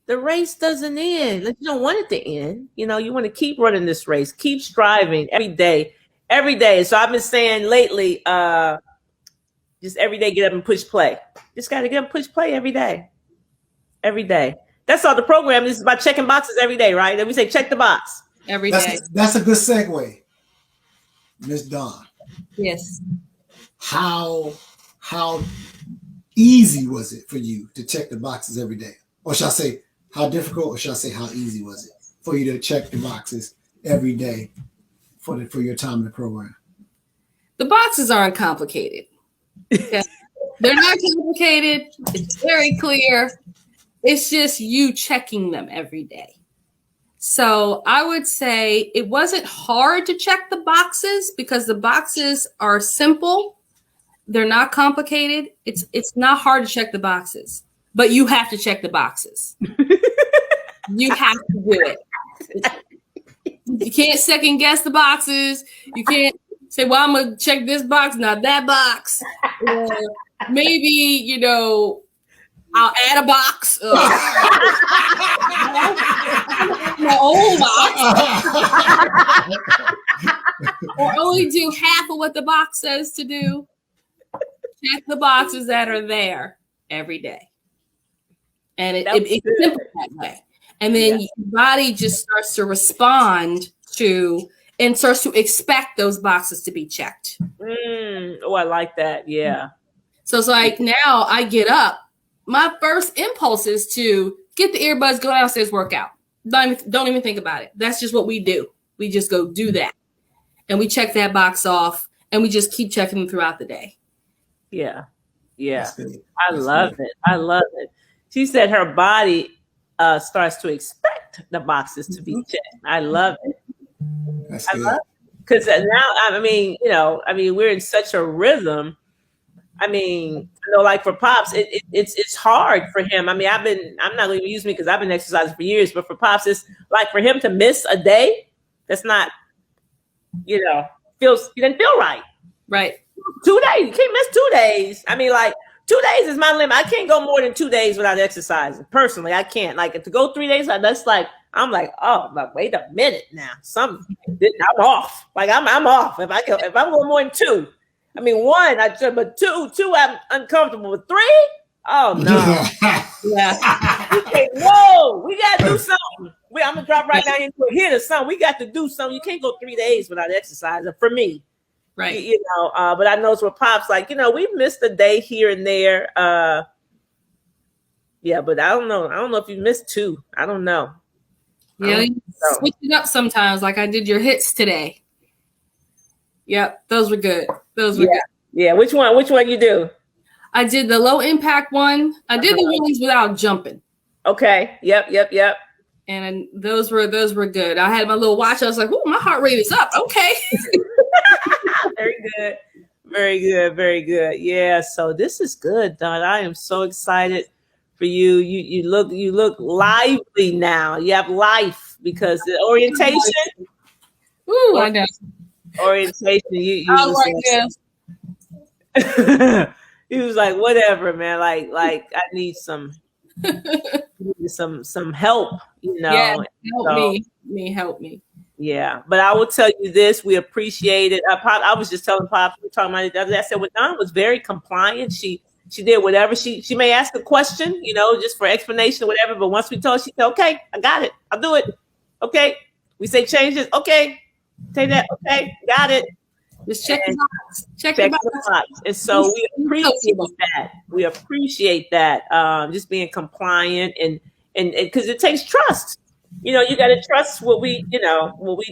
The race doesn't end. You don't want it to end. You know, you want to keep running this race, keep striving every day. So I've been saying lately, just every day, get up and push play. Just got to get up and push play every day. Every day. That's all the program. This is about checking boxes every day, right? Then we say, check the box. Every day. That's a good segue. Miss Dawn. Yes. How easy was it for you to check the boxes every day? Or should I say how difficult, or should I say how easy was it for you to check the boxes every day for your time in the program? The boxes aren't complicated. Okay? They're not complicated. It's very clear. It's just you checking them every day. So I would say it wasn't hard to check the boxes because the boxes are simple. They're not complicated. It's not hard to check the boxes, but you have to check the boxes. You have to do it. You can't second guess the boxes. You can't say, well, I'm going to check this box, not that box. Or maybe, you know, I'll add a box. My old box. Or only do half of what the box says to do. Check the boxes that are there every day. And it's simple that way. And then your body just starts to respond to and starts to expect those boxes to be checked. Oh, I like that. Yeah. So it's like now I get up. My first impulse is to get the earbuds, go downstairs, work out. Don't even think about it. That's just what we do. We just go do that. And we check that box off and we just keep checking them throughout the day. Yeah. Yeah. I love it. She said her body starts to expect the boxes to be checked. I love it. That's good. Because now, I mean, we're in such a rhythm. I mean, like for Pops, it's hard for him. I mean, I'm not going to use me because I've been exercising for years, but for Pops, it's like for him to miss a day, that's not, he doesn't feel right. Right. 2 days, you can't miss 2 days. I mean, like 2 days is my limit. I can't go more than 2 days without exercising. Personally, I can't. Like to go 3 days, that's like I'm like, oh, but wait a minute now. I'm off. Like I'm off. If I'm going more than 2, I mean 1, but 2, I'm uncomfortable. With 3, oh no. Yeah. Whoa, we gotta do something. I'm gonna drop right now into here to something. We got to do something. You can't go 3 days without exercising. For me, right? But I know it's what Pop's like. We missed a day here and there. Yeah, but I don't know. I don't know if you missed 2. I don't know. Yeah, you switch it up sometimes. Like I did your hits today. Yep, those were good. Those were good. Yeah, which one you do? I did the low impact one. I did the ones without jumping. Okay. Yep. And those were good. I had my little watch. I was like, "Ooh, my heart rate is up." Okay. Very good. Yeah. So this is good, Dawn. I am so excited for you. You look lively now. You have life because the orientation. Ooh, I know. Orientation. You I was like, yes. He was like, whatever, man. Like I need some help, Yeah, help me. Yeah, but I will tell you this: we appreciate it. I was just telling Pop, we were talking about it the other day. I said, well, Dawn was very compliant. She did whatever she may ask a question, just for explanation or whatever. But once we told, she said, okay, I got it. I'll do it. Okay, we say change this. Okay, take that. Okay, got it. Just check the box. Check the box. And so we appreciate that. We appreciate that. Just being compliant and because it takes trust. You got to trust what we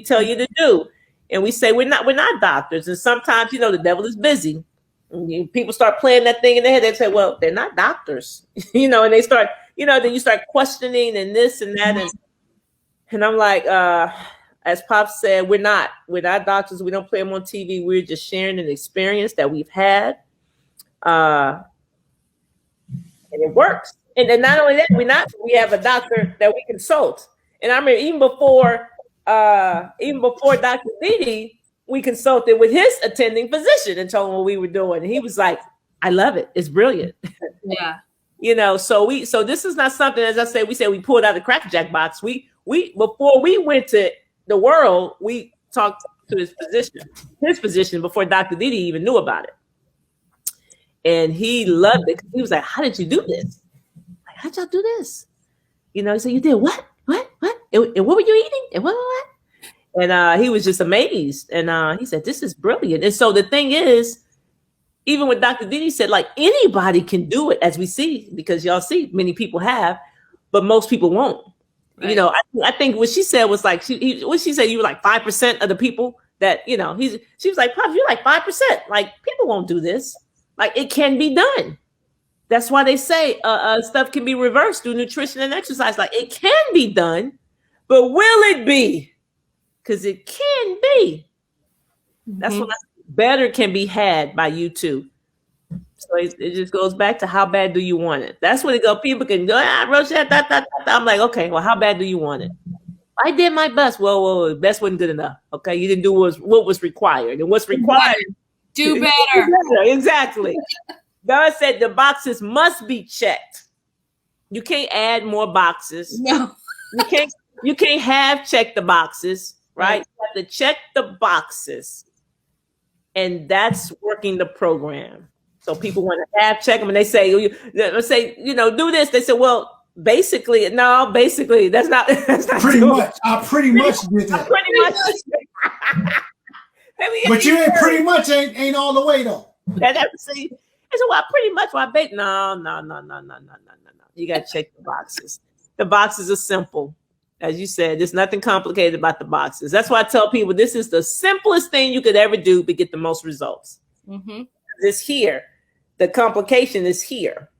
tell you to do. And we say we're not doctors. And sometimes, the devil is busy. And people start playing that thing in their head. They say, well, they're not doctors, and they start, then you start questioning and this and that. And I'm like, as Pop said, we're not doctors. We don't play them on TV. We're just sharing an experience that we've had. And it works. And then not only that, we have a doctor that we consult. And I remember even before Dr. Didi, we consulted with his attending physician and told him what we were doing. And he was like, I love it. It's brilliant. Yeah. So this is not something, as I say, we pulled out the Crack Jack box. We before we went to the world, we talked to his physician before Dr. Didi even knew about it. And he loved it. He was like, how did you do this? Like, how'd y'all do this? He said, you did what? What? And what were you eating? And what? And he was just amazed. And he said, this is brilliant. And so the thing is, even what Dr. Didi said, like anybody can do it, as we see, because y'all see many people have, but most people won't. Right. I think what she said was like, what she said, you were like 5% of the people that, she was like, Pop, you're like 5%. Like people won't do this. Like it can be done. That's why they say stuff can be reversed through nutrition and exercise. Like it can be done, but will it be? Because it can be. That's what better can be had by you too. So it just goes back to how bad do you want it? That's what it goes. People can go, Rochelle, I'm like, okay, well, how bad do you want it? I did my best. Well, best wasn't good enough. Okay, you didn't do what was required, and what's required. Do better. Exactly. God said the boxes must be checked. You can't add more boxes. No. You can't have check the boxes, right? You have to check the boxes. And that's working the program. So people want to check them and they say, do this. They say, well, basically, that's not pretty much. I pretty much did that. Pretty much. But you ain't all the way though. See, I said, well, pretty much. No. You got to check the boxes. The boxes are simple. As you said, there's nothing complicated about the boxes. That's why I tell people this is the simplest thing you could ever do to get the most results. It's here. The complication is here.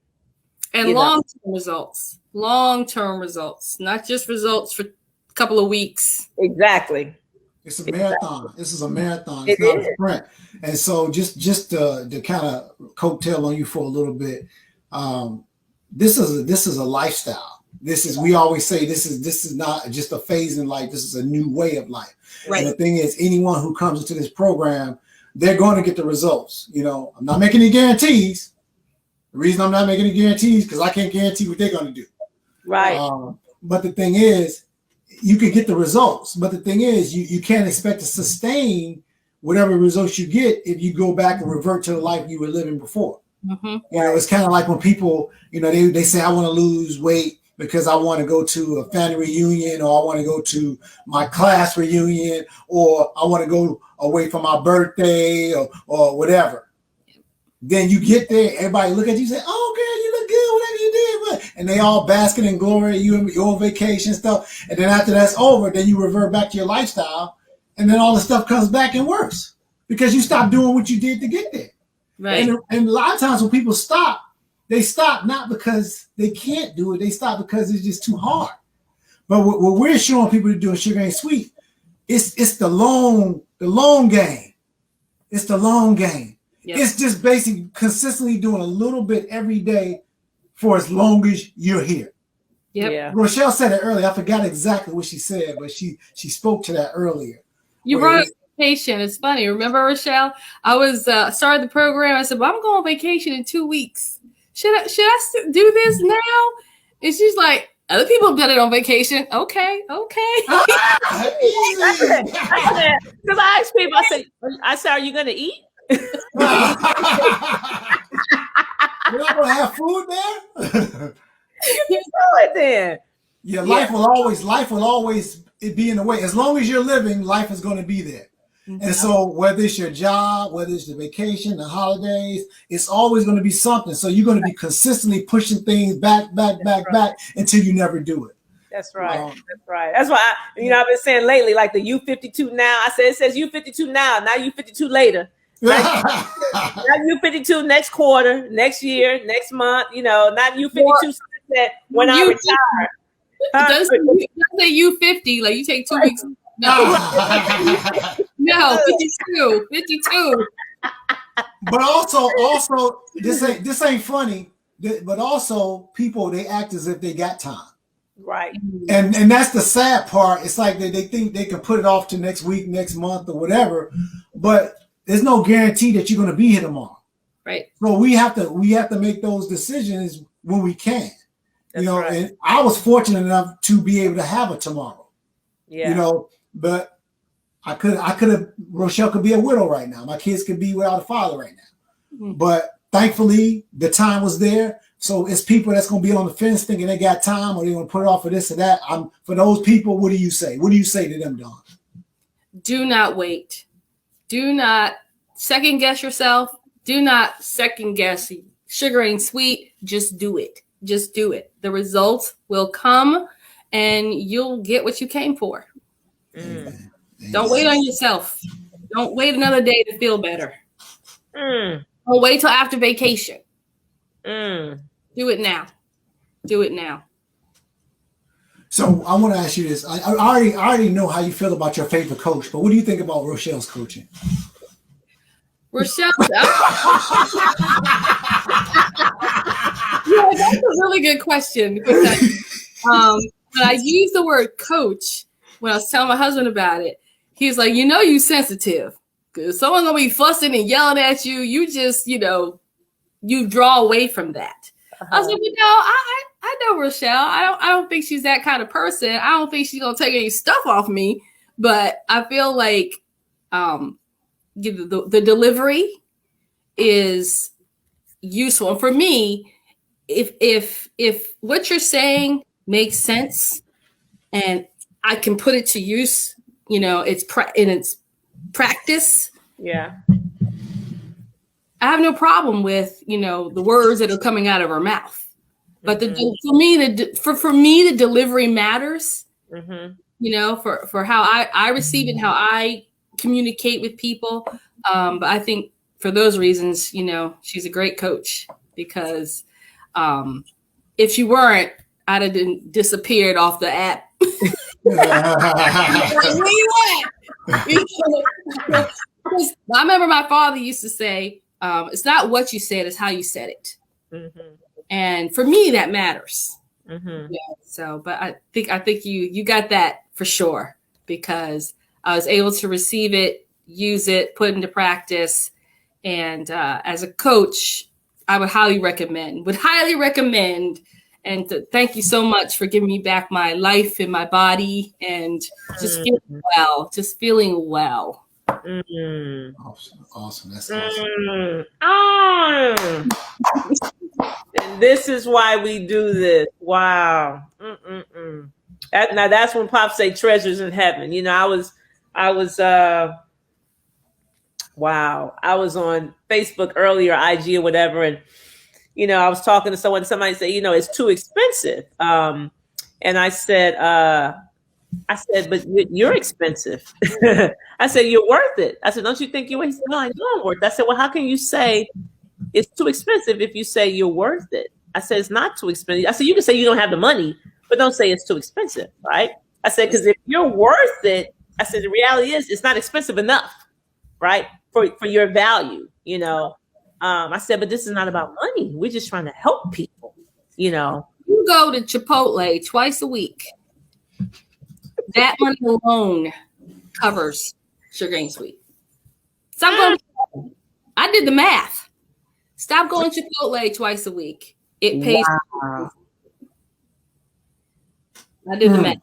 And long-term results. Long-term results. Not just results for a couple of weeks. Exactly. It's a marathon. This is a marathon. It's not a sprint. And so just to kind of coattail on you for a little bit, this is a lifestyle. We always say this is not just a phase in life. This is a new way of life. Right. And the thing is, anyone who comes into this program, they're going to get the results. I'm not making any guarantees. The reason I'm not making any guarantees because I can't guarantee what they're going to do. Right. But the thing is, you can get the results. But the thing is, you can't expect to sustain whatever results you get if you go back and revert to the life you were living before. Mm-hmm. You know, it's kind of like when people, you know, they say, I want to lose weight because I want to go to a family reunion, or I want to go to my class reunion, or I want to go away for my birthday, or whatever. Then you get there, everybody look at you and say, oh, girl, you look good, whatever you did. And they all basking in glory, you and your vacation stuff. And then after that's over, then you revert back to your lifestyle. And then all the stuff comes back and worse because you stop doing what you did to get there. Right. And a lot of times when people stop, they stop not because they can't do it. They stop because it's just too hard. But what we're showing people to do in Sugar Ain't Sweet, it's the long game. It's the long game. Yep. It's just basically consistently doing a little bit every day for as long as you're here. Yep. Yeah. Rochelle said it earlier. I forgot exactly what she said, but she spoke to that earlier. You brought up vacation. It's funny. Remember, Rochelle? I was started the program. I said, well, I'm going on vacation in 2 weeks. Should I do this now? And she's like, other people have done it on vacation. Okay. Because I asked people, I said, are you going to eat? You're not gonna have food there. You know it then. Yeah, life will always be in the way. As long as you're living, life is going to be there. Mm-hmm. And so whether it's your job, whether it's the vacation, the holidays, it's always going to be something. So you're going to be consistently pushing things back until you never do it. That's right. That's right. That's why I've been saying lately, like the U52 now. I said it says U52 now, not U52 later. Not U52 next quarter, next year, next month. Not U52 when I retire. Does say U50 like you take 2 weeks? No, no, 52. But also, this ain't funny. But also, people, they act as if they got time. Right. And that's the sad part. It's like they think they can put it off to next week, next month, or whatever. But there's no guarantee that you're going to be here tomorrow. Right. So we have to make those decisions when we can. That's right. And I was fortunate enough to be able to have a tomorrow. Yeah. But I could have, Rochelle could be a widow right now. My kids could be without a father right now. Mm-hmm. But thankfully, the time was there. So it's people that's going to be on the fence thinking they got time, or they're going to put it off for this or that. For those people, what do you say? What do you say to them, Dawn? Do not wait. Do not second guess yourself. Do not second guess Sugar Ain't Sweet. Just do it. Just do it. The results will come and you'll get what you came for. Mm. Don't wait on yourself. Don't wait another day to feel better. Don't wait till after vacation. Do it now. Do it now. So I want to ask you this. I already know how you feel about your favorite coach, but what do you think about Rochelle's coaching? Rochelle, that's a really good question. Because, but I used the word coach when I was telling my husband about it. He's like, you sensitive. Because someone's going to be fussing and yelling at you. You just, you draw away from that. Uh-huh. I was like, I know Rochelle. I don't think she's that kind of person. I don't think she's going to take any stuff off me. But I feel like the delivery is useful. And for me, if what you're saying makes sense and I can put it to use, it's in its practice. Yeah. I have no problem with, the words that are coming out of her mouth. But for me, the delivery matters. Mm-hmm. For how I receive it, how I communicate with people. But I think for those reasons, she's a great coach because if she weren't, I'd have disappeared off the app. Like, where you at? I remember my father used to say, it's not what you said, it's how you said it. Mm-hmm. And for me, that matters. Mm-hmm. Yeah. So, but I think you got that for sure because I was able to receive it, use it, put it into practice. And as a coach, I would highly recommend. And thank you so much for giving me back my life and my body and just feeling well, Awesome. That's awesome. And this is why we do this. Wow. Now that's when Pop say treasures in heaven. You know, I was on Facebook earlier, IG or whatever, and you know, I was talking to someone. Somebody said, you know, it's too expensive. And I said, but you're expensive. I said, you're worth it. I said, don't you think you're worth it? No, I know I'm worth it. I said, well, how can you say it's too expensive if you say you're worth it? I said, it's not too expensive. I said, you can say you don't have the money, but don't say it's too expensive, right? I said, because if you're worth it, I said, the reality is it's not expensive enough, right? For your value, you know. I said, but this is not about money. We're just trying to help people, you know. You go to Chipotle twice a week. That money alone covers Sugar Ain't Sweet. Stop going. I did the math. Stop going to Chipotle twice a week. It pays. Wow. I did the math.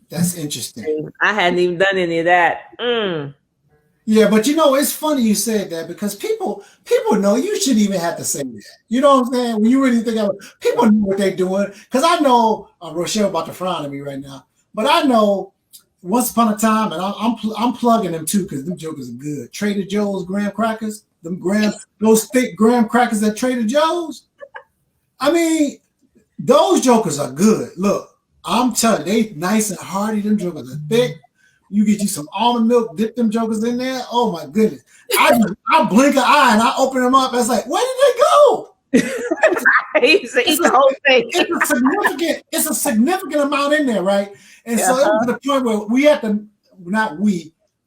That's interesting. I hadn't even done any of that. Yeah, but you know, it's funny you said that because people know you shouldn't even have to say that. You know what I'm saying? When you really think of it, people know what they're doing. Because I know Rochelle about to frown at me right now, but I know once upon a time, and I'm plugging them too because them jokers are good. Trader Joe's graham crackers, those thick graham crackers at Trader Joe's. I mean, those jokers are good. Look, I'm telling you, they nice and hearty. Them jokers are thick. You get you some almond milk, dip them jokers in there. Oh my goodness. I blink an eye and I open them up. It's like, where did they go? It's the whole thing. It's a significant amount in there, right? And so it was to the point where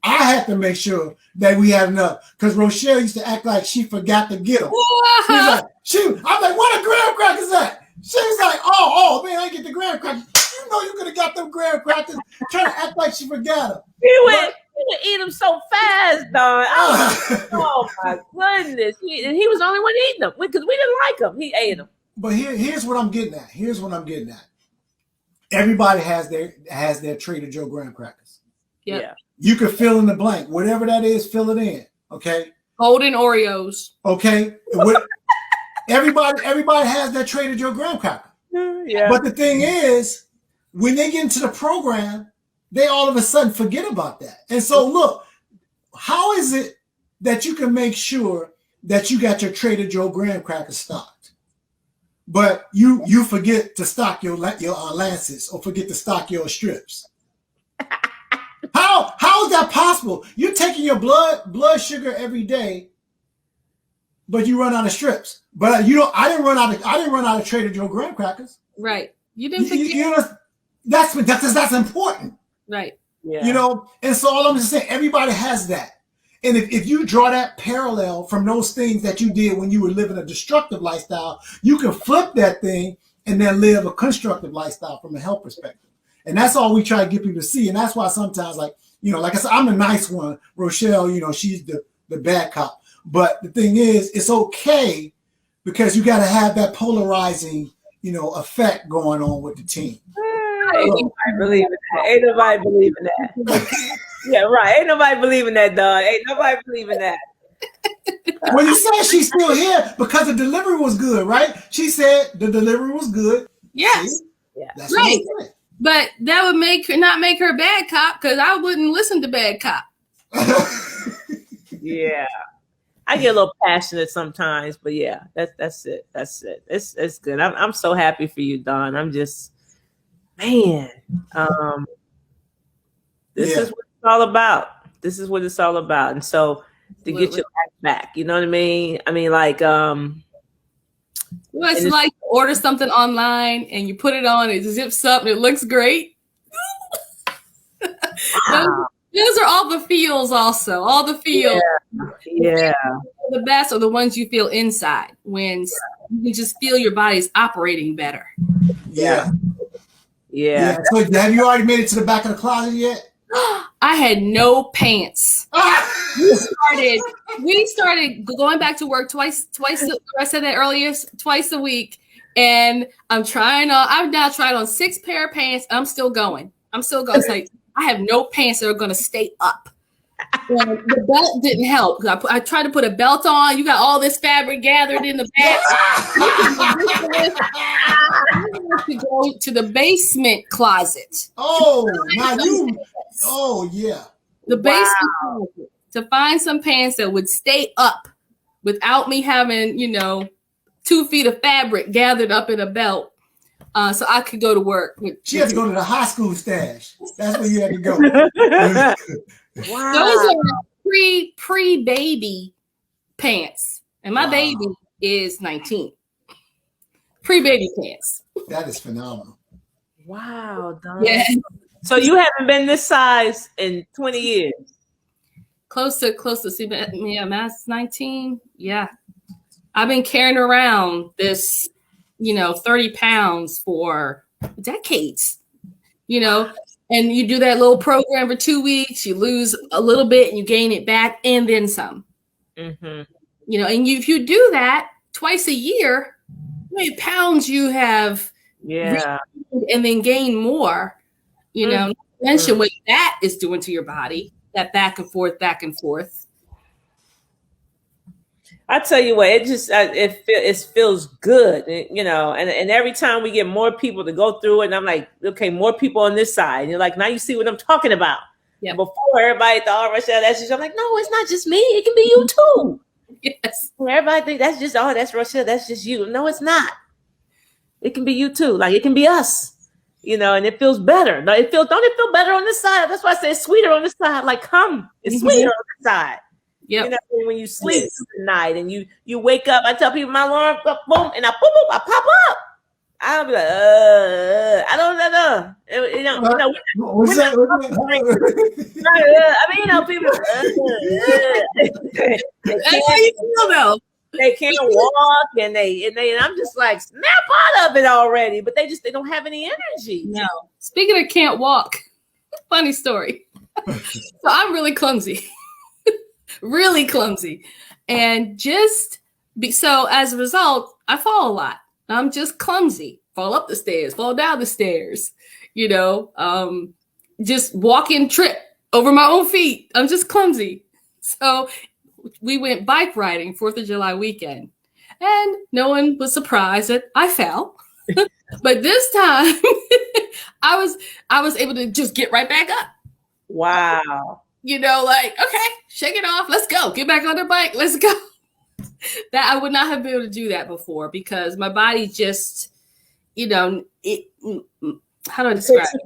I had to make sure that we had enough. Because Rochelle used to act like she forgot to get them. I'm like, what a graham crackers at? She was like, oh man, I get the graham crackers. You know you could have got them graham crackers. Trying to act like she forgot them. He would eat them so fast, Dawn. Oh my goodness. He was the only one eating them because we didn't like them. He ate them. But here's what I'm getting at. Everybody has their Trader Joe graham crackers. Yep. Yeah. You can fill in the blank. Whatever that is, fill it in. Okay. Golden Oreos. Okay. Everybody has their Trader Joe graham cracker. Yeah. But the thing is, when they get into the program, they all of a sudden forget about that. And so look, how is it that you can make sure that you got your Trader Joe graham crackers stocked, but you forget to stock your Lancets or forget to stock your strips? How is that possible? You're taking your blood sugar every day, but you run out of strips. But I didn't run out of Trader Joe graham crackers. Right. You didn't forget. You know, that's important. Right. Yeah. You know, and so all I'm just saying, everybody has that. And if you draw that parallel from those things that you did when you were living a destructive lifestyle, you can flip that thing and then live a constructive lifestyle from a health perspective. And that's all we try to get people to see. And that's why sometimes, like I said, I'm the nice one. Rochelle, she's the bad cop. But the thing is, it's okay because you got to have that polarizing, effect going on with the team. Ain't nobody believing that. Yeah, right. Ain't nobody believing that, dog. Ain't nobody believing that. Well, you said she's still here because the delivery was good, right? She said the delivery was good. Yes. Yeah. That's right. What but that would not make her a bad cop because I wouldn't listen to bad cop. Yeah. I get a little passionate sometimes, but yeah, that's it. It's good. I'm so happy for you, Dawn. I'm just, man. This is what it's all about. This is what it's all about. And so to get your life back, you know what I mean? I mean, like, it's like to order something online and you put it on, it zips up and it looks great. Wow. Those are all the feels also. All the feels. Yeah. The best are the ones you feel inside when you can just feel your body's operating better. Yeah. Yeah. So have you already made it to the back of the closet yet? I had no pants. We started going back to work twice. I said that earlier, twice a week. And I've now tried on 6 pair of pants. I'm still going. It's like, I have no pants that are going to stay up. And the belt didn't help. I tried to put a belt on. You got all this fabric gathered in the back. I have to go to the basement closet. Oh, now you. Oh, yeah. The basement closet to find some pants that would stay up without me having, 2 feet of fabric gathered up in a belt. So I could go to work. She had to go to the high school stash. That's where you had to go. Wow. Those are pre-baby pants. And my baby is 19. Pre-baby pants. That is phenomenal. Wow. Dawn. Yeah. So you haven't been this size in 20 years. Close to see, yeah, that's 19. Yeah. I've been carrying around this, 30 pounds for decades, and you do that little program for 2 weeks, you lose a little bit and you gain it back and then some. Mm-hmm. And if you do that twice a year, how many pounds you have and then gain more, mention what that is doing to your body, that back and forth. I tell you what, it feels good, and every time we get more people to go through it, and I'm like, okay, more people on this side. And you're like, now you see what I'm talking about. Yeah. Before everybody thought, Rochelle, that's just, I'm like, no, it's not just me. It can be you too. Yes. Everybody think that's just, that's Rochelle, that's just you. No, it's not. It can be you too. Like it can be us. And it feels better. No, don't it feel better on this side? That's why I say it's sweeter on this side. Like, it's sweeter on this side. Yep. When you sleep at night and you wake up, I tell people my alarm, boom, and I boom, I pop up. I'll be like, I don't know. What's that? People. That's how you feel, though. They can't walk, and I'm just like, snap out of it already. But they don't have any energy. No. Speaking of can't walk, funny story. So I'm really clumsy. Really clumsy. And so as a result, I fall a lot. I'm just clumsy. Fall up the stairs, fall down the stairs, just walking, trip over my own feet. I'm just clumsy. So we went bike riding 4th of July weekend, and no one was surprised that I fell. But this time I was able to just get right back up. Wow. Okay, shake it off. Let's go. Get back on the bike. Let's go. That I would not have been able to do that before because my body just, how do I describe it?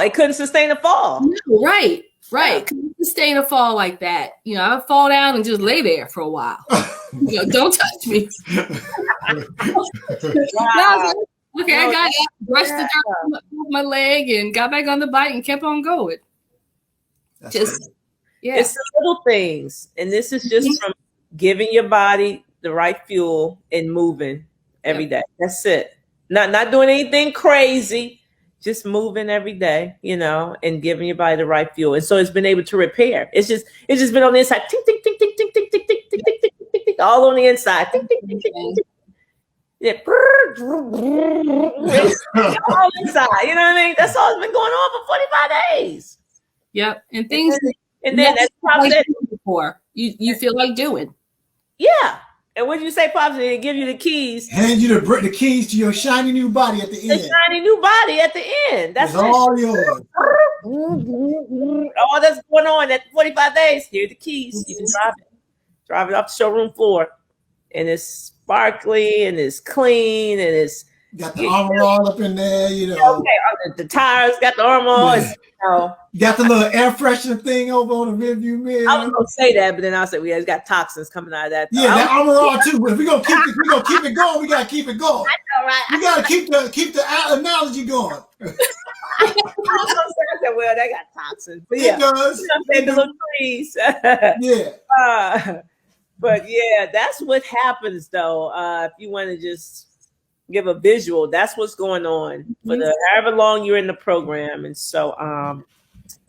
It couldn't sustain a fall. No, right. Couldn't sustain a fall like that. I would fall down and just lay there for a while. Don't touch me. Wow. Okay, I got up, brushed the dirt off my leg and got back on the bike and kept on going. It's the little things, and this is just from giving your body the right fuel and moving every day. That's it. Not doing anything crazy, just moving every day, and giving your body the right fuel. And so it's been able to repair. It's just been on the inside, tick, tick, tick, tick, tick, tick, tick, tick, tick, tick, tick, tick, tick, all on the inside, tick, tick, tick, tick, tick. Yeah, all inside. You know what I mean? That's all it's been going on for 45 days. Yep, and things. And then that's probably before you feel like doing. Yeah. And what did you say, Pops? They give you the keys. Hand you the keys to your shiny new body at the end. The shiny new body at the end. That's all yours. All that's going on at 45 days. Here are the keys. You can drive it off the showroom floor. And it's sparkly and it's clean and it's got the armor all up in there, Okay, the tires got the armor on. You got the little air freshener thing over on the rearview mirror. I was gonna say that, but then I said, it's got toxins coming out of that. Yeah, that armor all too. But if we're gonna keep it going, we gotta keep it going. I know, right? We gotta keep the analogy going. I said, well, they got toxins. But yeah, it does. The little trees. Yeah. But yeah, that's what happens though. If you want to just give a visual, that's what's going on for however long you're in the program. And so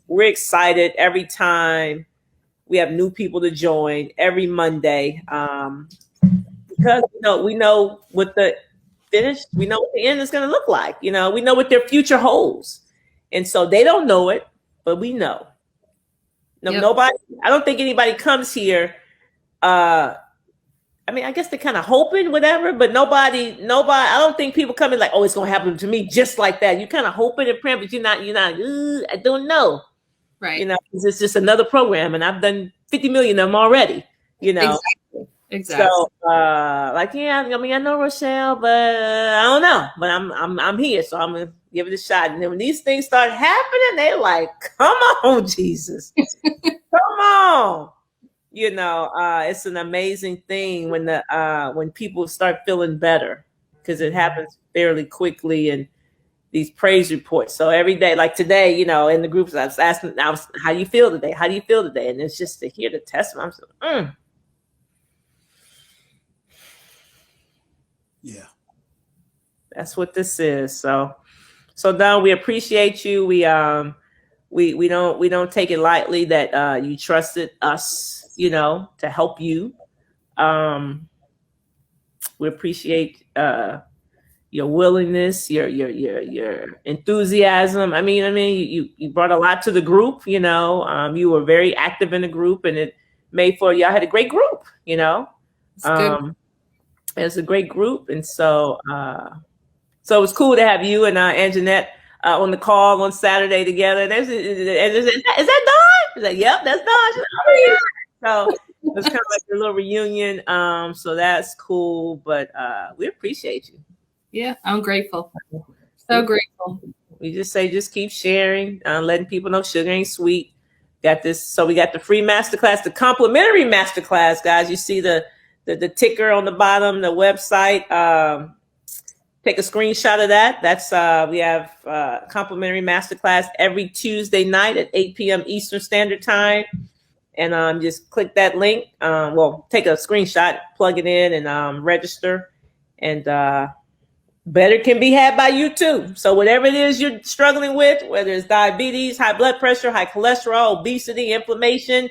we're excited every time we have new people to join every Monday because we know what the finished. We know what the end is going to look like. We know what their future holds. And so they don't know it, but we know. Nobody, I don't think anybody comes here. I guess they're kind of hoping, whatever, but nobody, I don't think people come in like, oh, it's going to happen to me just like that. You kind of hoping and praying, but you're not, I don't know. Right. It's just another program, and I've done 50 million of them already, Exactly. So, I know Rochelle, but I don't know. But I'm here, so I'm gonna give it a shot. And then when these things start happening, they're like, "Come on, Jesus, come on!" It's an amazing thing when people start feeling better, because it happens fairly quickly, and these praise reports. So every day, like today, in the groups, I was asking, how do you feel today? How do you feel today? And it's just to hear the testimony. I'm like, Yeah. That's what this is. So Dawn, we appreciate you. We don't take it lightly that you trusted us, to help you. We appreciate your willingness, your enthusiasm. I mean, you brought a lot to the group. You were very active in the group, and it made for y'all had a great group. It's good. It's a great group, and so it was cool to have you and Jeanette on the call on Saturday together. Is that Dawn? Like, yep, that's Dawn. She's like, oh, yeah. So it was kind of like a little reunion. So that's cool, but we appreciate you. Yeah, I'm grateful. So grateful. We just keep sharing, letting people know sugar ain't sweet. Got this. So we got the free masterclass, the complimentary masterclass, guys. You see the ticker on the bottom, the website. Take a screenshot of that. That's we have complimentary masterclass every Tuesday night at 8 p.m. Eastern Standard Time. And just click that link. Take a screenshot, plug it in, and register. And better can be had by you too. So whatever it is you're struggling with, whether it's diabetes, high blood pressure, high cholesterol, obesity, inflammation,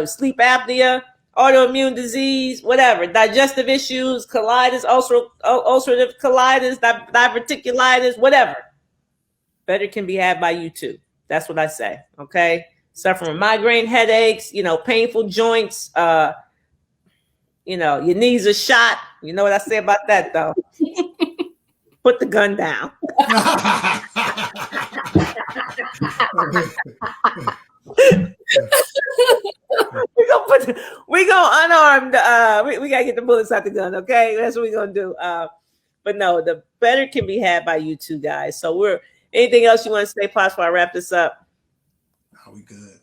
sleep apnea, autoimmune disease, whatever, digestive issues, colitis, ulcerative colitis, diverticulitis, whatever. Better can be had by you too. That's what I say. Okay. Suffering from migraine headaches, painful joints, your knees are shot. You know what I say about that though? Put the gun down. we gonna unarmed. We gotta get the bullets out the gun. Okay, that's what we're gonna do. But no, the better can be had by you two guys. So anything else you want to say, Pops, before I wrap this up? No, we good.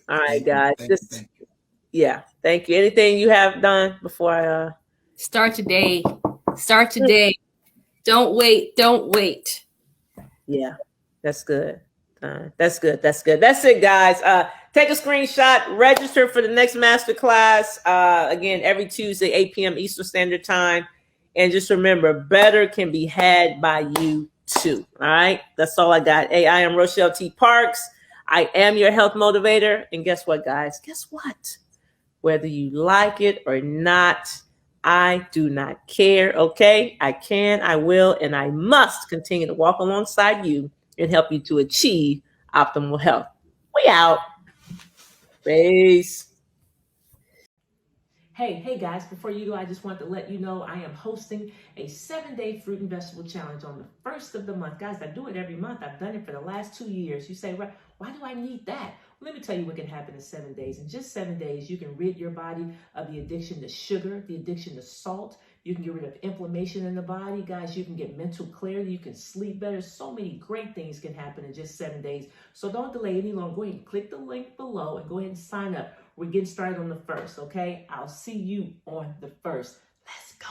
All right, guys. Thank you. Yeah, thank you. Anything you have done before I start today? Start today. Don't wait. Yeah, that's good. That's good. That's it, guys. Take a screenshot, register for the next masterclass. Again, every Tuesday, 8 p.m. Eastern Standard Time. And just remember, better can be had by you too. All right. That's all I got. Hey, I am Rochelle T. Parks. I am your health motivator. And guess what, guys? Guess what? Whether you like it or not, I do not care. Okay. I can, I will, and I must continue to walk alongside you and help you to achieve optimal health. We out. Peace. Hey guys, before you go, I just want to let you know I am hosting a 7-day fruit and vegetable challenge on the 1st of the month. Guys, I do it every month. I've done it for the last 2 years. You say, why do I need that? Well, let me tell you what can happen in 7 days. In just 7 days, you can rid your body of the addiction to sugar, the addiction to salt. You can get rid of inflammation in the body. Guys, you can get mental clarity. You can sleep better. So many great things can happen in just 7 days. So don't delay any longer. Go ahead and click the link below and go ahead and sign up. We're getting started on the 1st, okay? I'll see you on the 1st. Let's go.